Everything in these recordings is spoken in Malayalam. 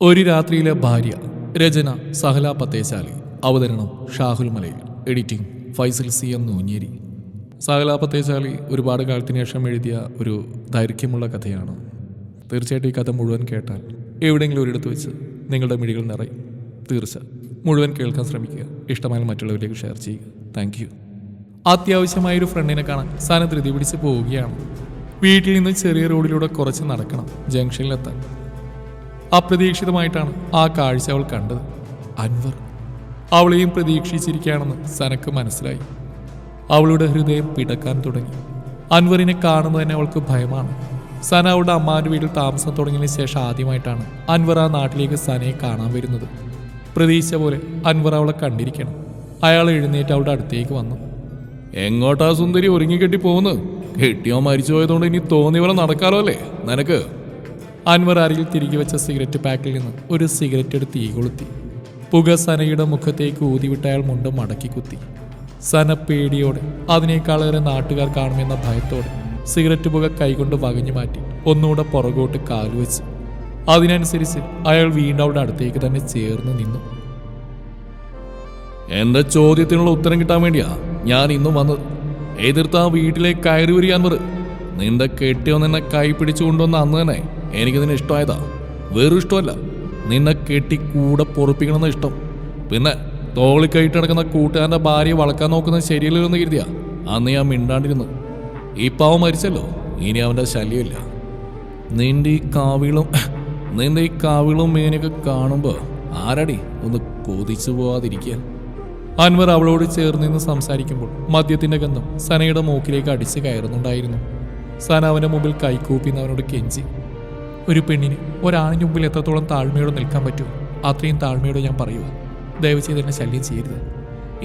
ഒരു രാത്രിയിലെ ഭാര്യ. രചന സഹല പത്തേശാലി. അവതരണം Shahul Malayil. Editing Faisal C M Noonjeri. Sahala Pathesali ഒരുപാട് കാലത്തിന് ശേഷം എഴുതിയ ഒരു ദൈർഘ്യമുള്ള കഥയാണ്. തീർച്ചയായിട്ടും ഈ കഥ മുഴുവൻ കേട്ടാൽ എവിടെയെങ്കിലും ഒരിടത്ത് വെച്ച് നിങ്ങളുടെ മിഴികൾ നിറയും. തീർച്ച മുഴുവൻ കേൾക്കാൻ ശ്രമിക്കുക. ഇഷ്ടമായ മറ്റുള്ളവരിലേക്ക് ഷെയർ ചെയ്യുക. Thank you. അത്യാവശ്യമായൊരു ഫ്രണ്ടിനെ കാണാൻ സന ധൃതി പിടിച്ച് പോവുകയാണ്. വീട്ടിൽ നിന്ന് ചെറിയ റോഡിലൂടെ കുറച്ച് നടക്കണം ജംഗ്ഷനിലെത്താൻ. അപ്രതീക്ഷിതമായിട്ടാണ് ആ കാഴ്ച അവൾ കണ്ടത്. അൻവർ അവളെയും പ്രതീക്ഷിച്ചിരിക്കുകയാണെന്ന് സനക്ക് മനസ്സിലായി. അവളുടെ ഹൃദയം പിടക്കാൻ തുടങ്ങി. അൻവറിനെ കാണുന്നത് തന്നെ അവൾക്ക് ഭയമാണ്. സന അവളുടെ അമ്മാന്റെ വീട്ടിൽ താമസം തുടങ്ങിയതിന് ശേഷം ആദ്യമായിട്ടാണ് അൻവർ ആ നാട്ടിലേക്ക് സനയെ കാണാൻ വരുന്നത്. പ്രതീക്ഷിച്ച പോലെ അൻവർ അവളെ കണ്ടിരിക്കണം. അയാൾ എഴുന്നേറ്റ് അവളുടെ അടുത്തേക്ക് വന്നു. എങ്ങോട്ടാ സുന്ദരി ഒരുങ്ങിക്കെട്ടി പോകുന്നു? കെട്ടിയോ മരിച്ചു പോയതുകൊണ്ട് ഇനി തോന്നിയവരെ നടക്കാലോ അല്ലേ നിനക്ക്? അൻവർ അരികിൽ തിരികെ വെച്ച സിഗരറ്റ് പാക്കിൽ നിന്ന് ഒരു സിഗരറ്റ് എടുത്ത് തീ കൊളുത്തി. പുക സനയുടെ മുഖത്തേക്ക് ഊതിവിട്ട് അയാൾ മുണ്ട് മടക്കി കുത്തി. സന പേടിയോടെ, അതിനേക്കാളേറെ നാട്ടുകാർ കാണുമെന്ന ഭയത്തോടെ സിഗരറ്റ് പുക കൈകൊണ്ട് വകഞ്ഞു മാറ്റി ഒന്നുകൂടെ പുറകോട്ട് കാലുവെച്ച്. അതിനനുസരിച്ച് അയാൾ വീണ്ടും അവളുടെ അടുത്തേക്ക് തന്നെ ചേർന്ന് നിന്നു. എന്റെ ചോദ്യത്തിനുള്ള ഉത്തരം കിട്ടാൻ വേണ്ടിയാ ഞാൻ ഇന്നും വന്നത്. എതിർത്ത് ആ വീട്ടിലേക്ക് കയറി വരികയാൻ പറ. നിന്റെ കെട്ടിയോ നിന്നെ കൈ പിടിച്ചു കൊണ്ടുവന്ന അന്ന് തന്നെ എനിക്ക് നിന്നെ ഇഷ്ടമായതാ. വേറൊരു ഇഷ്ടമല്ല, നിന്നെ കെട്ടി കൂടെ പൊറപ്പിക്കണമെന്ന ഇഷ്ടം. പിന്നെ തോളിക്കൈയിട്ട് നടക്കുന്ന കൂട്ടുകാരൻ്റെ ഭാര്യയെ വളക്കാൻ നോക്കുന്നത് ശരിയല്ലോ എന്ന് കരുതിയാ അന്ന് ഞാൻ മിണ്ടാണ്ടിരുന്നു. ഈ പാവം മരിച്ചല്ലോ, ഇനി അവൻ്റെ ശല്യമില്ല. നിന്റെ ഈ കാവിളും മേനൊക്കെ കാണുമ്പോൾ ആരടി ഒന്ന് കൊതിച്ചു പോവാതിരിക്കാൻ? അൻവർ അവളോട് ചേർന്ന് നിന്ന് സംസാരിക്കുമ്പോൾ മദ്യത്തിന്റെ ഗന്ധം സനയുടെ മൂക്കിലേക്ക് അടിച്ച് കയറുന്നുണ്ടായിരുന്നു. സന അവന്റെ മുമ്പിൽ കൈകൂപ്പിന്ന് അവനോട് കെഞ്ചി. ഒരു പെണ്ണിന് ഒരാണിന് മുമ്പിൽ എത്രത്തോളം താഴ്മയോടെ നിൽക്കാൻ പറ്റുമോ അത്രയും താഴ്മയോടെ ഞാൻ പറയുക. ദയവ് ചെയ്ത് എന്നെ ശല്യം ചെയ്യരുത്.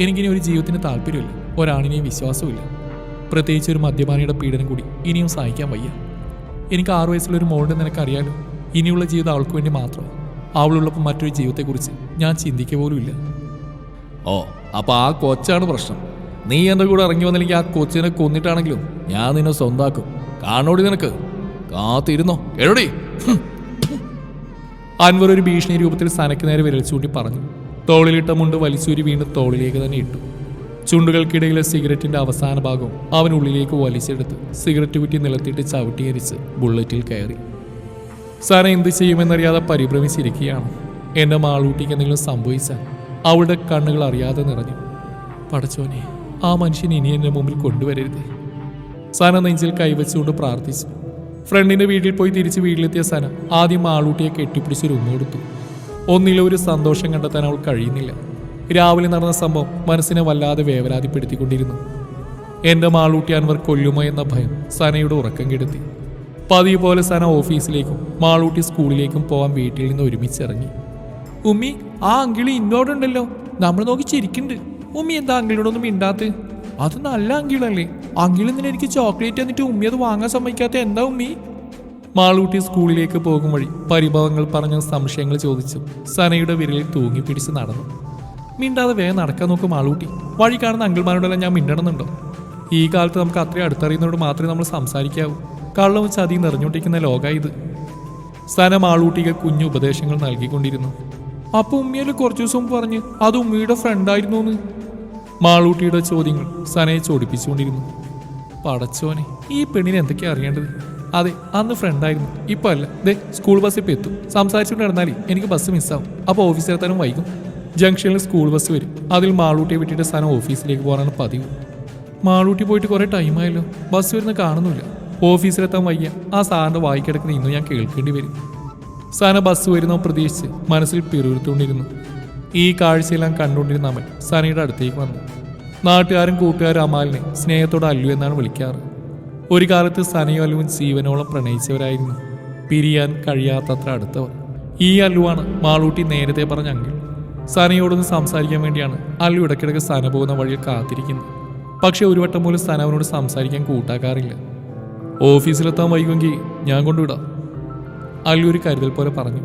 എനിക്കിനി ഒരു ജീവിതത്തിന് താല്പര്യമില്ല, ഒരാണിനെയും വിശ്വാസമില്ല. പ്രത്യേകിച്ച് ഒരു മദ്യപാനിയുടെ പീഡനം കൂടി ഇനിയും സഹിക്കാൻ വയ്യ. എനിക്ക് 6 വയസ്സുള്ളൊരു മോളുടെ നിനക്കറിയാലോ. ഇനിയുള്ള ജീവിതം അവൾക്ക് വേണ്ടി മാത്രമാണ്. അവളുള്ളപ്പോൾ മറ്റൊരു ജീവിതത്തെക്കുറിച്ച് ഞാൻ ചിന്തിക്കുക പോലും ഇല്ല. ഓ, അപ്പൊ ആ കൊച്ചാണ് പ്രശ്നം. നീ എൻ്റെ കൂടെ ഇറങ്ങി വന്നില്ലെങ്കിൽ ആ കൊച്ചിനെ കൊന്നിട്ടാണെങ്കിലും ഞാൻ നിന്നെ സ്വന്താക്കും. കാണോടി നിനക്ക്. കാത്തിരുന്നോ എഴോടി. അൻവർ ഒരു ഭീഷണി രൂപത്തിൽ സനക്ക് നേരെ വിരൽ ചൂണ്ടി പറഞ്ഞു. തോളിലിട്ട മുണ്ട് വലിച്ചൂരി വീണ്ടും തോളിലേക്ക് തന്നെ ഇട്ടു. ചുണ്ടുകൾക്കിടയിലെ സിഗരറ്റിന്റെ അവസാന ഭാഗവും അവൻ ഉള്ളിലേക്ക് വലിച്ചെടുത്ത് സിഗരറ്റ് കുറ്റി നിലത്തിട്ട് ചവിട്ടിയരിച്ച് ബുള്ളറ്റിൽ കയറി. സന എന്ത് ചെയ്യുമെന്നറിയാതെ പരിഭ്രമിച്ചിരിക്കുകയാണ്. എന്റെ മാളൂട്ടിക്ക് എന്തെങ്കിലും സംഭവിച്ചാൽ അവളുടെ കണ്ണുകൾ അറിയാതെ നിറഞ്ഞു. പടച്ചോനെ, ആ മനുഷ്യൻ ഇനി എന്റെ മുമ്പിൽ കൊണ്ടുവരരുത്. സന നെഞ്ചിൽ കൈവച്ചുകൊണ്ട് പ്രാർത്ഥിച്ചു. ഫ്രണ്ടിന്റെ വീട്ടിൽ പോയി തിരിച്ച് വീട്ടിലെത്തിയ സന ആദ്യം മാളൂട്ടിയെ കെട്ടിപ്പിടിച്ചൊരു ഉമ്മ കൊടുത്തു. ഒന്നിലും ഒരു സന്തോഷം കണ്ടെത്താൻ അവൾ കഴിയുന്നില്ല. രാവിലെ നടന്ന സംഭവം മനസ്സിനെ വല്ലാതെ വേവലാതിപ്പെടുത്തിക്കൊണ്ടിരുന്നു. എന്റെ മാളൂട്ടി അൻവർ കൊല്ലുമോ എന്ന ഭയം സനയുടെ ഉറക്കം കെടുത്തി. പതിവ് പോലെ സന ഓഫീസിലേക്കും മാളൂട്ടി സ്കൂളിലേക്കും പോകാൻ വീട്ടിൽ നിന്ന് ഒരുമിച്ചിറങ്ങി. ഉമ്മി, ആ അങ്കിളി ഇന്നോടുണ്ടല്ലോ, നമ്മൾ നോക്കി ചിരിക്കുന്നുണ്ട്. ഉമ്മി എന്താ അങ്കിളിനോടൊന്നും മിണ്ടാത്ത? അത് നല്ല അങ്കിളല്ലേ. അങ്കിളിൽ നിന്ന് എനിക്ക് ചോക്ലേറ്റ് എന്നിട്ട് ഉമ്മി അത് വാങ്ങാൻ സമ്മതിക്കാത്ത എന്താ ഉമ്മി? മാളൂട്ടി സ്കൂളിലേക്ക് പോകും വഴി പരിഭവങ്ങൾ പറഞ്ഞ സംശയങ്ങൾ ചോദിച്ചു സനയുടെ വിരലിൽ തൂങ്ങി പിടിച്ച് നടന്നു. മിണ്ടാതെ വേഗം നടക്കാൻ നോക്കും മാളൂട്ടി. വഴി കാണുന്ന അങ്കിൾമാരോടെല്ലാം ഞാൻ മിണ്ടണമെന്നുണ്ടോ? ഈ കാലത്ത് നമുക്ക് അത്രയും അടുത്തറിയുന്നവരോട് മാത്രമേ നമ്മൾ സംസാരിക്കാവൂ. കള്ളവും ചതിയും നിറഞ്ഞുകൊണ്ടിരിക്കുന്ന ലോകം ഇത്. സന മാളൂട്ടിക്ക് കുഞ്ഞു ഉപദേശങ്ങൾ നൽകിക്കൊണ്ടിരുന്നു. അപ്പൊ ഉമ്മിയല്ലേ കുറച്ചു ദിവസം പറഞ്ഞ് അത് ഉമ്മിയുടെ ഫ്രണ്ടായിരുന്നു എന്ന്? മാളൂട്ടിയുടെ ചോദ്യങ്ങൾ സനയെ ചോദിപ്പിച്ചുകൊണ്ടിരുന്നു. പടച്ചോനെ, ഈ പെണ്ണിന് എന്തൊക്കെയാ അറിയേണ്ടത്? അതെ, അന്ന് ഫ്രണ്ടായിരുന്നു, ഇപ്പൊ അല്ല. ദേ സ്കൂൾ ബസ് ഇപ്പം എത്തും. സംസാരിച്ചുകൊണ്ട് നടന്നാലേ എനിക്ക് ബസ് മിസ്സാവും. അപ്പോൾ ഓഫീസിലെത്താനും വൈകും. ജംഗ്ഷനിൽ സ്കൂൾ ബസ് വരും. അതിൽ മാളൂട്ടിയെ വിട്ടിട്ട് സന ഓഫീസിലേക്ക് പോകാനാണ് പതിവ്. മാളൂട്ടി പോയിട്ട് കുറേ ടൈമായല്ലോ, ബസ് വരുന്ന കാണുന്നില്ല. ഓഫീസിലെത്താൻ വയ്യ. ആ സാറിന്റെ വായിക്കിടക്കുന്ന ഇന്നും ഞാൻ കേൾക്കേണ്ടി വരും. സന ബസ് വരുന്നോ പ്രതീക്ഷിച്ച് മനസ്സിൽ പിറുവിറുത്തുകൊണ്ടിരുന്നു. ഈ കാഴ്ചയെല്ലാം കണ്ടുകൊണ്ടിരുന്ന അമ്മ സനയുടെ അടുത്തേക്ക് വന്നു. നാട്ടുകാരും കൂട്ടുകാരും അമാലിനെ സ്നേഹത്തോടെ അല്ലു എന്നാണ് വിളിക്കാറ്. ഒരു കാലത്ത് സനയും അല്ലുവും ജീവനോളം പ്രണയിച്ചവരായിരുന്നു. പിരിയാൻ കഴിയാത്തത്ര അടുത്തവർ. ഈ അല്ലുവാണ് മാളൂട്ടി നേരത്തെ പറഞ്ഞ അങ്കിൾ. സനയോടൊന്ന് സംസാരിക്കാൻ വേണ്ടിയാണ് അല്ലു ഇടയ്ക്കിടയ്ക്ക് സന പോകുന്ന വഴിയിൽ കാത്തിരിക്കുന്നത്. പക്ഷെ ഒരു വട്ടം പോലും സന അവനോട് സംസാരിക്കാൻ കൂട്ടാക്കാറില്ല. ഓഫീസിലെത്താൻ വൈകുമെങ്കിൽ ഞാൻ കൊണ്ടുവിടാം, അല്ലു ഒരു കരുതൽ പോലെ പറഞ്ഞു.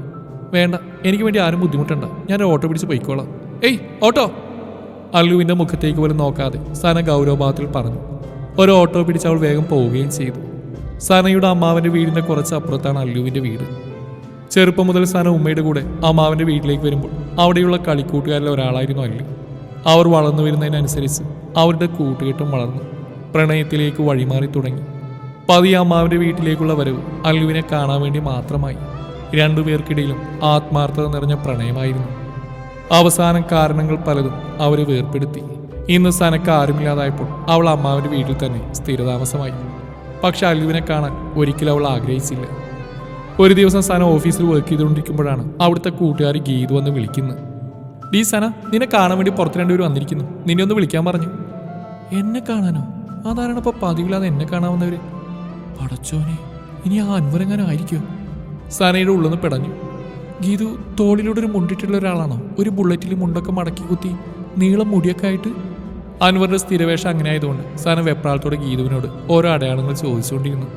വേണ്ട, എനിക്ക് വേണ്ടി ആരും ബുദ്ധിമുട്ടണ്ട, ഞാൻ ഓട്ടോ പിടിച്ച് പോയിക്കോളാം. ഏയ് ഓട്ടോ! അല്ലുവിൻ്റെ മുഖത്തേക്ക് പോലും നോക്കാതെ സന ഗൗരവഭാവത്തിൽ പറഞ്ഞു. ഒരു ഓട്ടോ പിടിച്ച് അവൾ വേഗം പോവുകയും ചെയ്തു. സനയുടെ അമ്മാവൻ്റെ വീടിൻ്റെ കുറച്ച് അപ്പുറത്താണ് അല്ലുവിൻ്റെ വീട്. ചെറുപ്പം മുതൽ സന ഉമ്മയുടെ കൂടെ അമ്മാവൻ്റെ വീട്ടിലേക്ക് വരുമ്പോൾ അവിടെയുള്ള കളിക്കൂട്ടുകാരിലെ ഒരാളായിരുന്നു അല്ലു. അവർ വളർന്നു വരുന്നതിനനുസരിച്ച് അവരുടെ കൂട്ടുകെട്ടും വളർന്നു പ്രണയത്തിലേക്ക് വഴിമാറി തുടങ്ങി. പതിയെ അമ്മാവൻ്റെ വീട്ടിലേക്കുള്ള വരവ് അല്ലുവിനെ കാണാൻ വേണ്ടി മാത്രമായി. രണ്ടുപേർക്കിടയിലും ആത്മാർത്ഥത നിറഞ്ഞ പ്രണയമായിരുന്നു. അവസാനം കാരണങ്ങൾ പലതും അവരെ വേർപ്പെടുത്തി. ഇന്ന് സനക്ക് ആരുമില്ലാതായപ്പോൾ അവൾ അമ്മാവൻ്റെ വീട്ടിൽ തന്നെ സ്ഥിരതാമസമായി. പക്ഷെ അല്ലുവിനെ കാണാൻ ഒരിക്കലും അവൾ ആഗ്രഹിച്ചില്ല. ഒരു ദിവസം സന ഓഫീസിൽ വർക്ക് ചെയ്തുകൊണ്ടിരിക്കുമ്പോഴാണ് അവിടുത്തെ കൂട്ടുകാരി ഗീതു വന്ന് വിളിക്കുന്നത്. ഡീ സന, നിന്നെ കാണാൻ വേണ്ടി പുറത്ത് രണ്ടുപേർ വന്നിരിക്കുന്നു, നിന്നെ ഒന്ന് വിളിക്കാൻ പറഞ്ഞു. എന്നെ കാണാനോ? അതാരാണ് ഇപ്പോൾ പതിവില്ലാതെ എന്നെ കാണാവുന്നവര്? പടച്ചോനെ, ഇനി ആ അൻവരെങ്ങാനും ആയിരിക്കുമോ? സനയുടെ ഉള്ളെന്ന് പിടഞ്ഞു. ഗീതു തോളിലൂടെ ഒരു മുണ്ടിട്ടുള്ള ഒരാളാണോ? ഒരു ബുള്ളറ്റിൽ മുണ്ടൊക്കെ മടക്കി കുത്തി നീളം മുടിയൊക്കെ ആയിട്ട്? അൻവറിന്റെ സ്ഥിരവേഷം അങ്ങനെ ആയതുകൊണ്ട് സന വെപ്രാളത്തോടെ ഗീതുവിനോട് ഓരോ അടയാളങ്ങൾ ചോദിച്ചുകൊണ്ടിരുന്നു.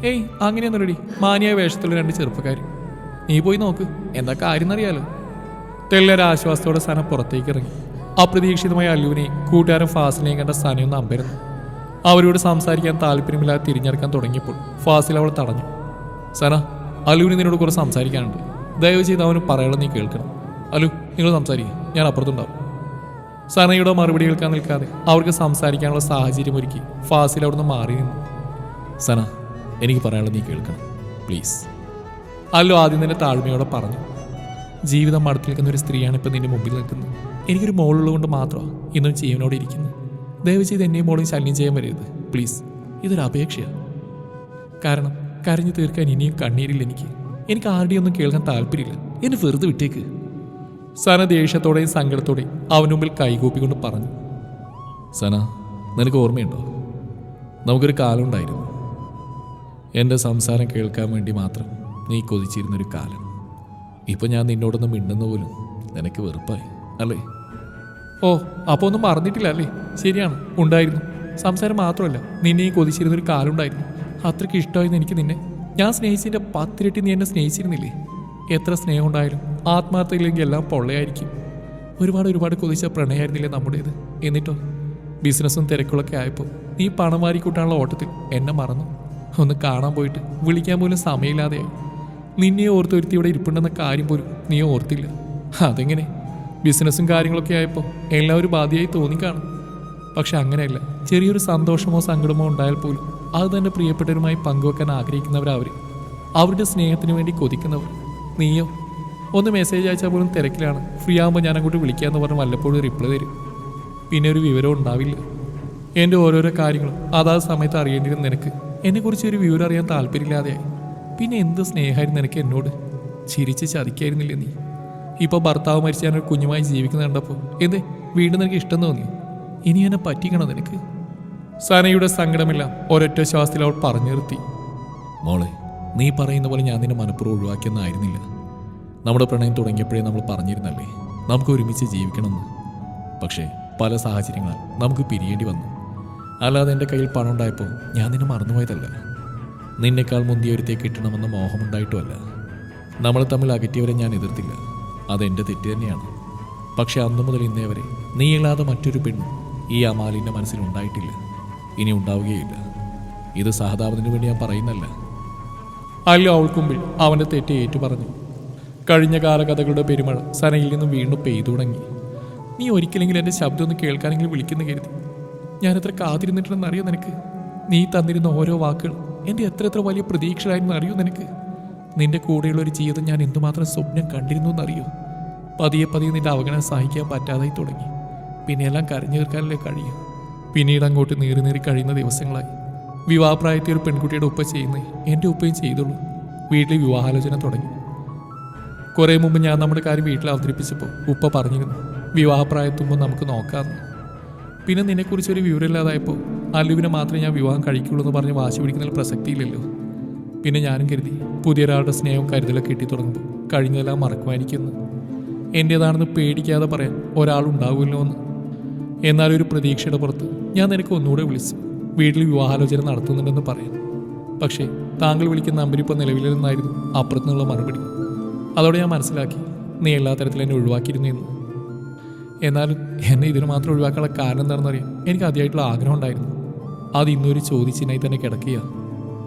ഏയ്, അങ്ങനെയൊന്നും റെഡി, മാനിയായ വേഷത്തുള്ള രണ്ട് ചെറുപ്പക്കാർ. നീ പോയി നോക്ക്, എന്താ കാര്യം എന്നറിയാലോ. തെല്ലൊരാശ്വാസത്തോടെ സന പുറത്തേക്ക് ഇറങ്ങി. അപ്രതീക്ഷിതമായ അല്ലുവിനെയും കൂട്ടുകാരൻ ഫാസിലിനെയും കണ്ട സനയൊന്ന് അമ്പരന്നു. അവരോട് സംസാരിക്കാൻ താല്പര്യമില്ലാതെ തിരിഞ്ഞെടുക്കാൻ തുടങ്ങിയപ്പോൾ ഫാസിൽ അവൾ തടഞ്ഞു. സന, അല്ലുവിന് നിന്നോട് കുറെ സംസാരിക്കാനുണ്ട്. ദയവ് ചെയ്ത് അവന് പറയാനുള്ള നീ കേൾക്കണം. അല്ലു, നിങ്ങൾ സംസാരിക്കുക, ഞാൻ അപ്പുറത്തുണ്ടാവും. സനയുടെ മറുപടി കേൾക്കാൻ നിൽക്കാതെ അവർക്ക് സംസാരിക്കാനുള്ള സാഹചര്യം ഒരുക്കി ഫാസിൽ അവിടുന്ന് മാറി നിന്നു. സന, എനിക്ക് പറയാനുള്ളത് നീ കേൾക്കണം, പ്ലീസ്. അല്ലു ആദ്യം തന്നെ താഴ്മയോടെ പറഞ്ഞു. ജീവിതം മടുത്തു നിൽക്കുന്ന ഒരു സ്ത്രീയാണ് ഇപ്പം നിന്റെ മുമ്പിൽ നിൽക്കുന്നത്. എനിക്കൊരു മോളുള്ളതുകൊണ്ട് മാത്രമാണ് ഇന്നും ജീവനോടെ ഇരിക്കുന്നത്. ദയവ് ചെയ്ത് എന്നെയും മോളും ശല്യം ചെയ്യാൻ വരരുത്, പ്ലീസ്. ഇതൊരു അപേക്ഷയാണ്. കാരണം കരഞ്ഞു തീർക്കാൻ ഇനിയും കണ്ണീരില്ല എനിക്ക് ആരുടെയും ഒന്നും കേൾക്കാൻ താല്പര്യമില്ല. എന്നെ വെറുതെ വിട്ടേക്ക്. സന ദേഷ്യത്തോടെയും സങ്കടത്തോടെയും അവന് മുമ്പിൽ കൈകൂപ്പിക്കൊണ്ട് പറഞ്ഞു. സന, നിനക്ക് ഓർമ്മയുണ്ടോ? നമുക്കൊരു കാലം ഉണ്ടായിരുന്നു. എൻ്റെ സംസാരം കേൾക്കാൻ വേണ്ടി മാത്രം നീ കൊതിച്ചിരുന്നൊരു കാലം. ഇപ്പം ഞാൻ നിന്നോടൊന്നും മിണ്ടുന്ന പോലും നിനക്ക് വെറുപ്പായി അല്ലേ? ഓ, അപ്പോൾ ഒന്നും മറന്നിട്ടില്ല അല്ലേ? ശരിയാണ്, ഉണ്ടായിരുന്നു. സംസാരം മാത്രമല്ല, നിന്നെയും കൊതിച്ചിരുന്നൊരു കാലം ഉണ്ടായിരുന്നു. അത്രയ്ക്ക് ഇഷ്ടമായിരുന്നു എനിക്ക് നിന്നെ. ഞാൻ സ്നേഹിച്ചതിൻ്റെ 10 ഇരട്ടി നീ എന്നെ സ്നേഹിച്ചിരുന്നില്ലേ? എത്ര സ്നേഹം ഉണ്ടായാലും ആത്മാർത്ഥയില്ലെങ്കിൽ എല്ലാം പൊള്ളയായിരിക്കും. ഒരുപാട് കൊതിച്ച പ്രണയമായിരുന്നില്ലേ നമ്മുടേത്? എന്നിട്ടോ ബിസിനസ്സും തിരക്കുകളൊക്കെ ആയപ്പോൾ നീ പണം വാരിക്കൂട്ടാനുള്ള ഓട്ടത്തിൽ എന്നെ മറന്നു. ഒന്ന് കാണാൻ പോയിട്ട് വിളിക്കാൻ പോലും സമയമില്ലാതെയായി. നിന്നെ ഓർത്തൊരുത്തി ഇവിടെ ഇരിപ്പുണ്ടെന്ന കാര്യം പോലും നീ ഓർത്തില്ല. അതെങ്ങനെ? ബിസിനസ്സും കാര്യങ്ങളൊക്കെ ആയപ്പോൾ എല്ലാവരും ബാധ്യമായി തോന്നിക്കാണും. പക്ഷെ അങ്ങനെയല്ല. ചെറിയൊരു സന്തോഷമോ സങ്കടമോ ഉണ്ടായാൽ പോലും അത് തന്നെ പ്രിയപ്പെട്ടവരുമായി പങ്കുവെക്കാൻ ആഗ്രഹിക്കുന്നവരവർ. അവരുടെ സ്നേഹത്തിന് വേണ്ടി കൊതിക്കുന്നവർ. നീയോ ഒന്ന് മെസ്സേജ് അയച്ചാൽ പോലും തിരക്കിലാണ്, ഫ്രീ ആകുമ്പോൾ ഞാൻ അങ്ങോട്ട് വിളിക്കാമെന്ന് പറഞ്ഞ് വല്ലപ്പോഴും റിപ്ലൈ തരും. പിന്നെ ഒരു വിവരം ഉണ്ടാവില്ല. എൻ്റെ ഓരോരോ കാര്യങ്ങളും അതാത് സമയത്ത് അറിയേണ്ടിയിരുന്ന നിനക്ക് എന്നെക്കുറിച്ച് ഒരു വിവരം അറിയാൻ താല്പര്യമില്ലാതെയായി. പിന്നെ എന്ത് സ്നേഹമായിരുന്നു നിനക്ക് എന്നോട്? ചിരിച്ച് ചതിക്കായിരുന്നില്ലേ നീ? ഇപ്പോൾ ഭർത്താവ് മരിച്ച് ഞാനൊരു കുഞ്ഞുമായി ജീവിക്കുന്ന കണ്ടപ്പോൾ എന്തേ വീണ്ടും നിനക്ക് ഇഷ്ടം തോന്നി? ഇനി എന്നെ പറ്റിക്കണോ നിനക്ക്? സനയുടെ സങ്കടമെല്ലാം ഒരൊറ്റ ശ്വാസത്തിൽ അവൾ പറഞ്ഞു നിർത്തി. മോളെ, നീ പറയുന്ന പോലെ ഞാൻ നിന്നെ മനഃപൂർവ്വം ഒഴിവാക്കിയെന്നായിരുന്നില്ല. നമ്മുടെ പ്രണയം തുടങ്ങിയപ്പോഴേ നമ്മൾ പറഞ്ഞിരുന്നല്ലേ നമുക്ക് ഒരുമിച്ച് ജീവിക്കണമെന്ന്. പക്ഷേ പല സാഹചര്യങ്ങളാൽ നമുക്ക് പിരിയേണ്ടി വന്നു. അല്ലാതെ എൻ്റെ കയ്യിൽ പണം ഉണ്ടായപ്പോൾ ഞാൻ നിന്നെ മറന്നുപോയതല്ല. നിന്നേക്കാൾ മുന്തിയൊരുത്തെ കിട്ടണമെന്ന മോഹമുണ്ടായിട്ടുമല്ല. നമ്മൾ തമ്മിൽ അകറ്റിയവരെ ഞാൻ എതിർത്തില്ല, അതെൻ്റെ തെറ്റ് തന്നെയാണ്. പക്ഷെ അന്നു മുതൽ ഇന്നേ വരെ നീയില്ലാതെ മറ്റൊരു പെണ്ണും ഈ അമാലിൻ്റെ മനസ്സിലുണ്ടായിട്ടില്ല, ഇനി ഉണ്ടാവുകയില്ല. ഇത് സഹതാപത്തിന് വേണ്ടി ഞാൻ പറയുന്നല്ല. അല്ല അവൾക്ക് മുമ്പിൽ അവൻ്റെ തെറ്റ് ഏറ്റു പറഞ്ഞു. കഴിഞ്ഞ കാലകഥകളുടെ പെരുമഴ സനയിൽ നിന്നും വീണ്ടും പെയ്തു തുടങ്ങി. നീ ഒരിക്കലെങ്കിലും എൻ്റെ ശബ്ദം ഒന്ന് കേൾക്കാനെങ്കിലും വിളിക്കുന്ന കരുതി ഞാൻ എത്ര കാത്തിരുന്നിട്ടുണ്ടെന്ന് അറിയോ നിനക്ക്? നീ തന്നിരുന്ന ഓരോ വാക്കുകൾ എൻ്റെ എത്ര വലിയ പ്രതീക്ഷകളായിരുന്നു അറിയോ നിനക്ക്? നിന്റെ കൂടെയുള്ള ഒരു ജീവിതം ഞാൻ എന്തുമാത്രം സ്വപ്നം കണ്ടിരുന്നു എന്നറിയോ? പതിയെ നിന്റെ അവഗണന സഹിക്കാൻ പറ്റാതായി തുടങ്ങി. പിന്നെ എല്ലാം കരഞ്ഞു തീർക്കാനല്ലേ കഴിയും. പിന്നീട് അങ്ങോട്ട് നീറി കഴിയുന്ന ദിവസങ്ങളായി. വിവാഹപ്രായത്തിൽ ഒരു പെൺകുട്ടിയുടെ ഉപ്പ ചെയ്യുന്നേ എൻ്റെ ഉപ്പയും ചെയ്തുള്ളൂ. വീട്ടിൽ വിവാഹാലോചന തുടങ്ങി. കുറേ മുമ്പ് ഞാൻ നമ്മുടെ കാര്യം വീട്ടിൽ അവതരിപ്പിച്ചപ്പോൾ ഉപ്പ പറഞ്ഞിരുന്നു വിവാഹപ്രായത്തുമ്പോൾ നമുക്ക് നോക്കാമെന്ന്. പിന്നെ നിന്നെക്കുറിച്ചൊരു വിവരമില്ലാതായപ്പോൾ അല്ലുവിനെ മാത്രമേ ഞാൻ വിവാഹം കഴിക്കുള്ളൂ എന്ന് പറഞ്ഞ് വാശി പിടിക്കുന്നതിൽ പ്രസക്തിയില്ലല്ലോ. പിന്നെ ഞാനും കരുതി പുതിയൊരാളുടെ സ്നേഹവും കരുതലൊക്കെ കിട്ടി തുടങ്ങുമ്പോൾ കഴിഞ്ഞതെല്ലാം മറക്കുമായിരിക്കുമെന്ന്. എൻ്റേതാണെന്ന് പേടിക്കാതെ പറയാൻ ഒരാളുണ്ടാവുമല്ലോ എന്ന്. എന്നാലൊരു പ്രതീക്ഷയുടെ പുറത്ത് ഞാൻ നിനക്ക് ഒന്നുകൂടെ വിളിച്ചു വീട്ടിൽ വിവാഹാലോചന നടത്തുന്നുണ്ടെന്ന് പറയാം. പക്ഷേ താങ്കൾ വിളിക്കുന്ന നമ്പരിപ്പോൾ നിലവിലെന്നായിരുന്നു അപ്പുറത്തുനിന്നുള്ള മറുപടി. അതോടെ ഞാൻ മനസ്സിലാക്കി നീ എല്ലാ തരത്തിലും എന്നെ ഒഴിവാക്കിയിരുന്നു എന്ന്. എന്നാലും എന്നെ ഇതിന് മാത്രം ഒഴിവാക്കാനുള്ള കാരണം എന്താണെന്നറിയാൻ എനിക്ക് അതിയായിട്ടുള്ള ആഗ്രഹം ഉണ്ടായിരുന്നു. അത് ഇന്നൊരു ചോദിച്ചിനായി തന്നെ കിടക്കുക.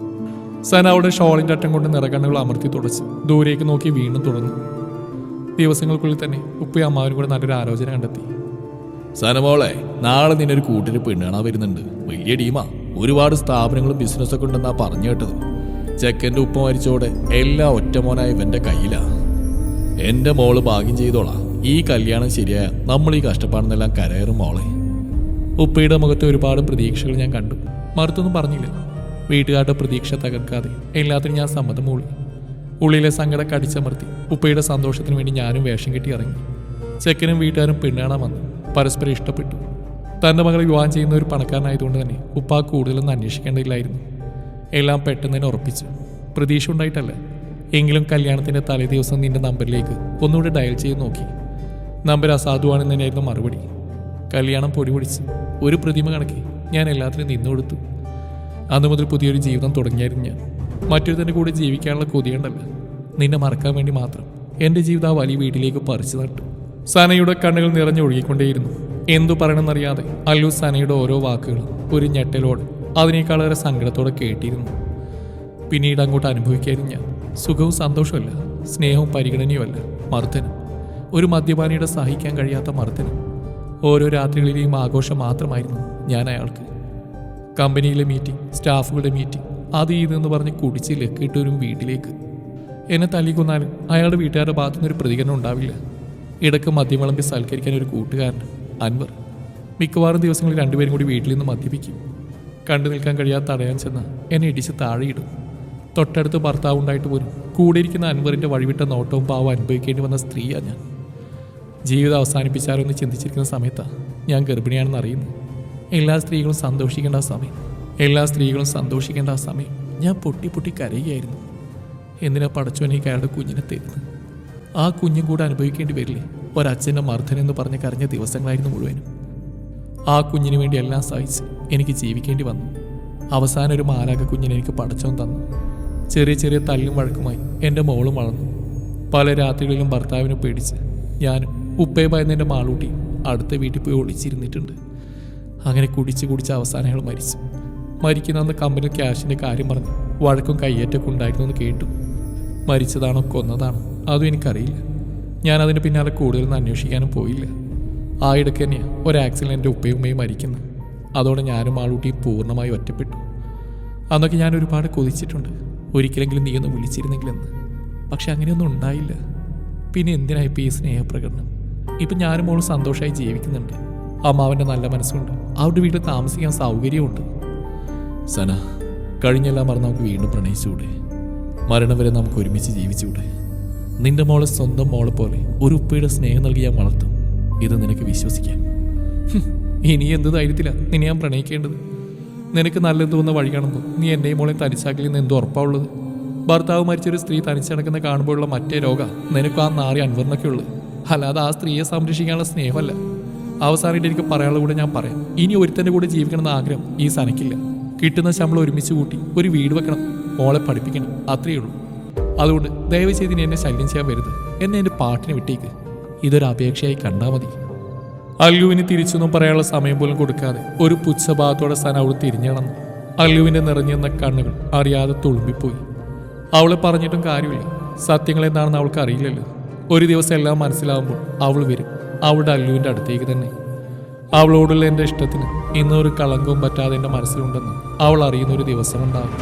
സന അവളുടെ ഷോളിൻ്റെ അറ്റം കൊണ്ട് നിറകണ്ണുകൾ അമർത്തി തുടച്ച് ദൂരേക്ക് നോക്കി വീണ്ടും തുടർന്നു. ദിവസങ്ങൾക്കുള്ളിൽ തന്നെ ഉപ്പയും അമ്മാവനും കൂടെ നല്ലൊരു ആലോചന കണ്ടെത്തി. സനമോളെ, നാളെ നിന്നൊരു കൂട്ടിന് പെണ്ണ് കാണാൻ വരുന്നുണ്ട്. വലിയ ടീമാ, ഒരുപാട് സ്ഥാപനങ്ങളും ബിസിനസ്സൊക്കെ ഉണ്ടെന്നാ പറഞ്ഞു കേട്ടത്. ചെക്കൻ്റെ ഉപ്പ മരിച്ചോടെ എല്ലാം ഒറ്റമോനായ ഇവന്റെ കയ്യിലാ. എന്റെ മോള് ഭാഗ്യം ചെയ്തോളാം. ഈ കല്യാണം ശരിയായ നമ്മൾ ഈ കഷ്ടപ്പാടെന്നെല്ലാം കരയറും മോളെ. ഉപ്പയുടെ മുഖത്ത് ഒരുപാട് പ്രതീക്ഷകൾ ഞാൻ കണ്ടു. മറുത്തൊന്നും പറഞ്ഞില്ല. വീട്ടുകാരുടെ പ്രതീക്ഷ തകർക്കാതെ എല്ലാത്തിനും ഞാൻ സമ്മതം മൂളി. ഉള്ളിലെ സങ്കടം കടിച്ചമർത്തി ഉപ്പയുടെ സന്തോഷത്തിന് വേണ്ടി ഞാനും വേഷം കെട്ടി ഇറങ്ങി. ചെക്കനും വീട്ടുകാരും പെണ്ണാണാൻ വന്നു. പരസ്പരം ഇഷ്ടപ്പെട്ടു. തൻ്റെ മകളെ വിവാഹം ചെയ്യുന്ന ഒരു പണക്കാരനായതുകൊണ്ട് തന്നെ ഉപ്പ കൂടുതലൊന്നും അന്വേഷിക്കേണ്ടതില്ലായിരുന്നു. എല്ലാം പെട്ടെന്ന് തന്നെ ഉറപ്പിച്ചു. പ്രതീക്ഷ ഉണ്ടായിട്ടല്ല, എങ്കിലും കല്യാണത്തിൻ്റെ തലേ ദിവസം നിന്റെ നമ്പറിലേക്ക് ഒന്നുകൂടെ ഡയൽ ചെയ്ത് നോക്കി. നമ്പർ അസാധുവാണെന്ന് തന്നെയായിരുന്നു മറുപടി. കല്യാണം പൊടി പൊടിച്ച് ഒരു പ്രതിമ കണക്കി ഞാൻ എല്ലാത്തിനും നിന്നു കൊടുത്തു. അന്നു മുതൽ പുതിയൊരു ജീവിതം തുടങ്ങിയായിരുന്നു ഞാൻ. മറ്റൊരു തന്നെ കൂടെ ജീവിക്കാനുള്ള കൊതിയുണ്ടല്ല, നിന്നെ മറക്കാൻ വേണ്ടി മാത്രം എൻ്റെ ജീവിതം ആ വലിയ വീട്ടിലേക്ക് പറിച്ചു നട്ടു. സനയുടെ കണ്ണുകൾ നിറഞ്ഞൊഴുകിക്കൊണ്ടേയിരുന്നു. എന്തു പറയണമെന്നറിയാതെ അല്ലു സനയുടെ ഓരോ വാക്കുകളും ഒരു ഞെട്ടലോടെ അതിനേക്കാളേറെ സങ്കടത്തോടെ കേട്ടിരുന്നു. പിന്നീട് അങ്ങോട്ട് അനുഭവിക്കായിരുന്നു ഞാൻ. സുഖവും സന്തോഷമല്ല, സ്നേഹവും പരിഗണനയുമല്ല, മർദ്ദനം. ഒരു മദ്യപാനിയുടെ സഹിക്കാൻ കഴിയാത്ത മർദ്ദനം. ഓരോ രാത്രികളിലെയും ആഘോഷം മാത്രമായിരുന്നു ഞാൻ അയാൾക്ക്. കമ്പനിയിലെ മീറ്റിംഗ്, സ്റ്റാഫുകളുടെ മീറ്റിംഗ്, അത് ഇതെന്ന് പറഞ്ഞ് കുടിച്ച് ലക്കിട്ടൊരും വീട്ടിലേക്ക്. എന്നെ തല്ലിക്കൊന്നാലും അയാളുടെ വീട്ടുകാരുടെ ഭാഗത്തുനിന്നൊരു പ്രതികരണം ഉണ്ടാവില്ല. ഇടയ്ക്ക് മദ്യം വിളമ്പി സൽക്കരിക്കാൻ ഒരു കൂട്ടുകാരൻ, അൻവർ. മിക്കവാറും ദിവസങ്ങളിൽ രണ്ടുപേരും കൂടി വീട്ടിൽ നിന്ന് മദ്യപിക്കും. കണ്ടു നിൽക്കാൻ കഴിയാതെ തടയാൻ ചെന്ന് എന്നെ ഇടിച്ച് താഴെയിടും. തൊട്ടടുത്ത് ഭർത്താവ് ഉണ്ടായിട്ട് പോലും കൂടെ ഇരിക്കുന്ന അൻവറിൻ്റെ വഴിവിട്ട നോട്ടവും പാവം അനുഭവിക്കേണ്ടി വന്ന സ്ത്രീയാണ് ഞാൻ. ജീവിതം അവസാനിപ്പിച്ചാലോ എന്ന് ചിന്തിച്ചിരിക്കുന്ന സമയത്താണ് ഞാൻ ഗർഭിണിയാണെന്ന് അറിയുന്നു. എല്ലാ സ്ത്രീകളും സന്തോഷിക്കേണ്ട ആ സമയം ഞാൻ പൊട്ടി പൊട്ടി കരയുകയായിരുന്നു. എന്തിനാ പടച്ചോനേക്ക് അയാളുടെ കുഞ്ഞിനെ തരുന്നത്? ആ കുഞ്ഞും കൂടെ അനുഭവിക്കേണ്ടി വരില്ലേ ഒരച്ഛൻ്റെ മർദ്ദനം എന്ന് പറഞ്ഞ് കരഞ്ഞ ദിവസങ്ങളായിരുന്നു മുഴുവനും. ആ കുഞ്ഞിന് വേണ്ടി എല്ലാം സഹിച്ച് എനിക്ക് ജീവിക്കേണ്ടി വന്നു. അവസാനം ഒരു മാലാക കുഞ്ഞിനെ എനിക്ക് പടച്ചോൻ തന്നു. ചെറിയ ചെറിയ തല്ലും വഴക്കുമായി എൻ്റെ മോളും വളർന്നു. പല രാത്രികളിലും ഭർത്താവിനെ പേടിച്ച് ഞാനും ഉപ്പയെ ഭയന്നെൻ്റെ മാളൂട്ടി അടുത്ത വീട്ടിൽ പോയി ഒളിച്ചിരുന്നിട്ടുണ്ട്. അങ്ങനെ കുടിച്ച് അവസാനം അയാൾ മരിച്ചു. മരിക്കുന്ന അന്ന് കമ്പനി ക്യാഷിൻ്റെ കാര്യം പറഞ്ഞ് വഴക്കും കയ്യേറ്റൊക്കെ ഉണ്ടായിരുന്നു എന്ന് കേട്ടു. മരിച്ചതാണോ കൊന്നതാണോ അതും എനിക്കറിയില്ല. ഞാൻ അതിന് പിന്നാലെ കൂടുതലൊന്നും അന്വേഷിക്കാനും പോയില്ല. ആ ഇടയ്ക്ക് തന്നെയാണ് ഒരു ആക്സിഡൻറ്റ് ഉപ്പയും ഉമ്മയും മരിക്കുന്നത്. അതോടെ ഞാനും ആളൂട്ടിയും പൂർണ്ണമായി ഒറ്റപ്പെട്ടു. അന്നൊക്കെ ഞാൻ ഒരുപാട് കൊതിച്ചിട്ടുണ്ട്, ഒരിക്കലെങ്കിലും നീ ഒന്ന് വിളിച്ചിരുന്നെങ്കിലെന്ന്. പക്ഷെ അങ്ങനെയൊന്നും ഉണ്ടായില്ല. പിന്നെ എന്തിനായി ഇപ്പോൾ ഈ സ്നേഹപ്രകടനം? ഇപ്പം ഞാനും മോളും സന്തോഷമായി ജീവിക്കുന്നുണ്ട്. അമ്മാവൻ്റെ നല്ല മനസ്സുണ്ട്, അവരുടെ വീട്ടിൽ താമസിക്കാൻ സൗകര്യമുണ്ട്. സന, കഴിഞ്ഞെല്ലാം മറന്ന് നമുക്ക് വീണ്ടും പ്രണയിച്ചുകൂടെ? മരണം വരെ നമുക്ക് ഒരുമിച്ച് ജീവിച്ചുകൂടെ? നിന്റെ മോളെ സ്വന്തം മോളെ പോലെ ഒരു ഉപ്പയുടെ സ്നേഹം നൽകി ഞാൻ വളർത്തും. ഇത് നിനക്ക് വിശ്വസിക്കാം. ഇനി എന്ത് ധൈര്യത്തില നിന്നെ ഞാൻ പ്രണയിക്കേണ്ടത്? നിനക്ക് നല്ലത് തോന്നുന്ന വഴി കാണുമ്പോൾ നീ എൻ്റെയും മോളെയും തനിച്ചാക്കില്ലെന്ന് എന്തോ ഉറപ്പാവുള്ളത്? ഭർത്താവ് മരിച്ചൊരു സ്ത്രീ തനിച്ചടക്കുന്ന കാണുമ്പോഴുള്ള മറ്റേ രോഗ നിനക്ക് ആ നാറി അൻവറിനൊക്കെ ഉള്ളത്. അല്ലാതെ ആ സ്ത്രീയെ സംരക്ഷിക്കാനുള്ള സ്നേഹമല്ല. അവസാനമായിട്ട് എനിക്ക് പറയാനുള്ള കൂടെ ഞാൻ പറയാം. ഇനി ഒരുത്തൻ്റെ കൂടെ ജീവിക്കണമെന്ന ആഗ്രഹം ഈ സനക്കില്ല. കിട്ടുന്ന ശമ്പളം ഒരുമിച്ച് കൂട്ടി ഒരു വീട് വെക്കണം, മോളെ പഠിപ്പിക്കണം, അത്രയേ ഉള്ളൂ. അതുകൊണ്ട് ദയവ് ചെയ്ത് ഇനി എന്നെ ശല്യം ചെയ്യാൻ വരുത്. എന്നെ എൻ്റെ പാട്ടിന് വിട്ടേക്ക്. ഇതൊരു അപേക്ഷയായി കണ്ടാൽ മതി. അല്ലുവിന് തിരിച്ചൊന്നും പറയാനുള്ള സമയം പോലും കൊടുക്കാതെ ഒരു പുച്ഛഭാവത്തോടെ സന അവൾ തിരിഞ്ഞടന്നു. അല്ലുവിൻ്റെ നിറഞ്ഞെന്ന കണ്ണുകൾ അറിയാതെ തുളുമ്പിപ്പോയി. അവളെ പറഞ്ഞിട്ടും കാര്യമില്ല. സത്യങ്ങൾ എന്താണെന്ന് അവൾക്ക് അറിയില്ലല്ലോ. ഒരു ദിവസം എല്ലാം മനസ്സിലാവുമ്പോൾ അവൾ വരും, അവളുടെ അല്ലുവിൻ്റെ അടുത്തേക്ക് തന്നെ. അവളോടുള്ള എൻ്റെ ഇഷ്ടത്തിന് ഇന്നൊരു കളങ്കവും പറ്റാതെ എൻ്റെ മനസ്സിലുണ്ടെന്ന് അവൾ അറിയുന്നൊരു ദിവസമുണ്ടാകും.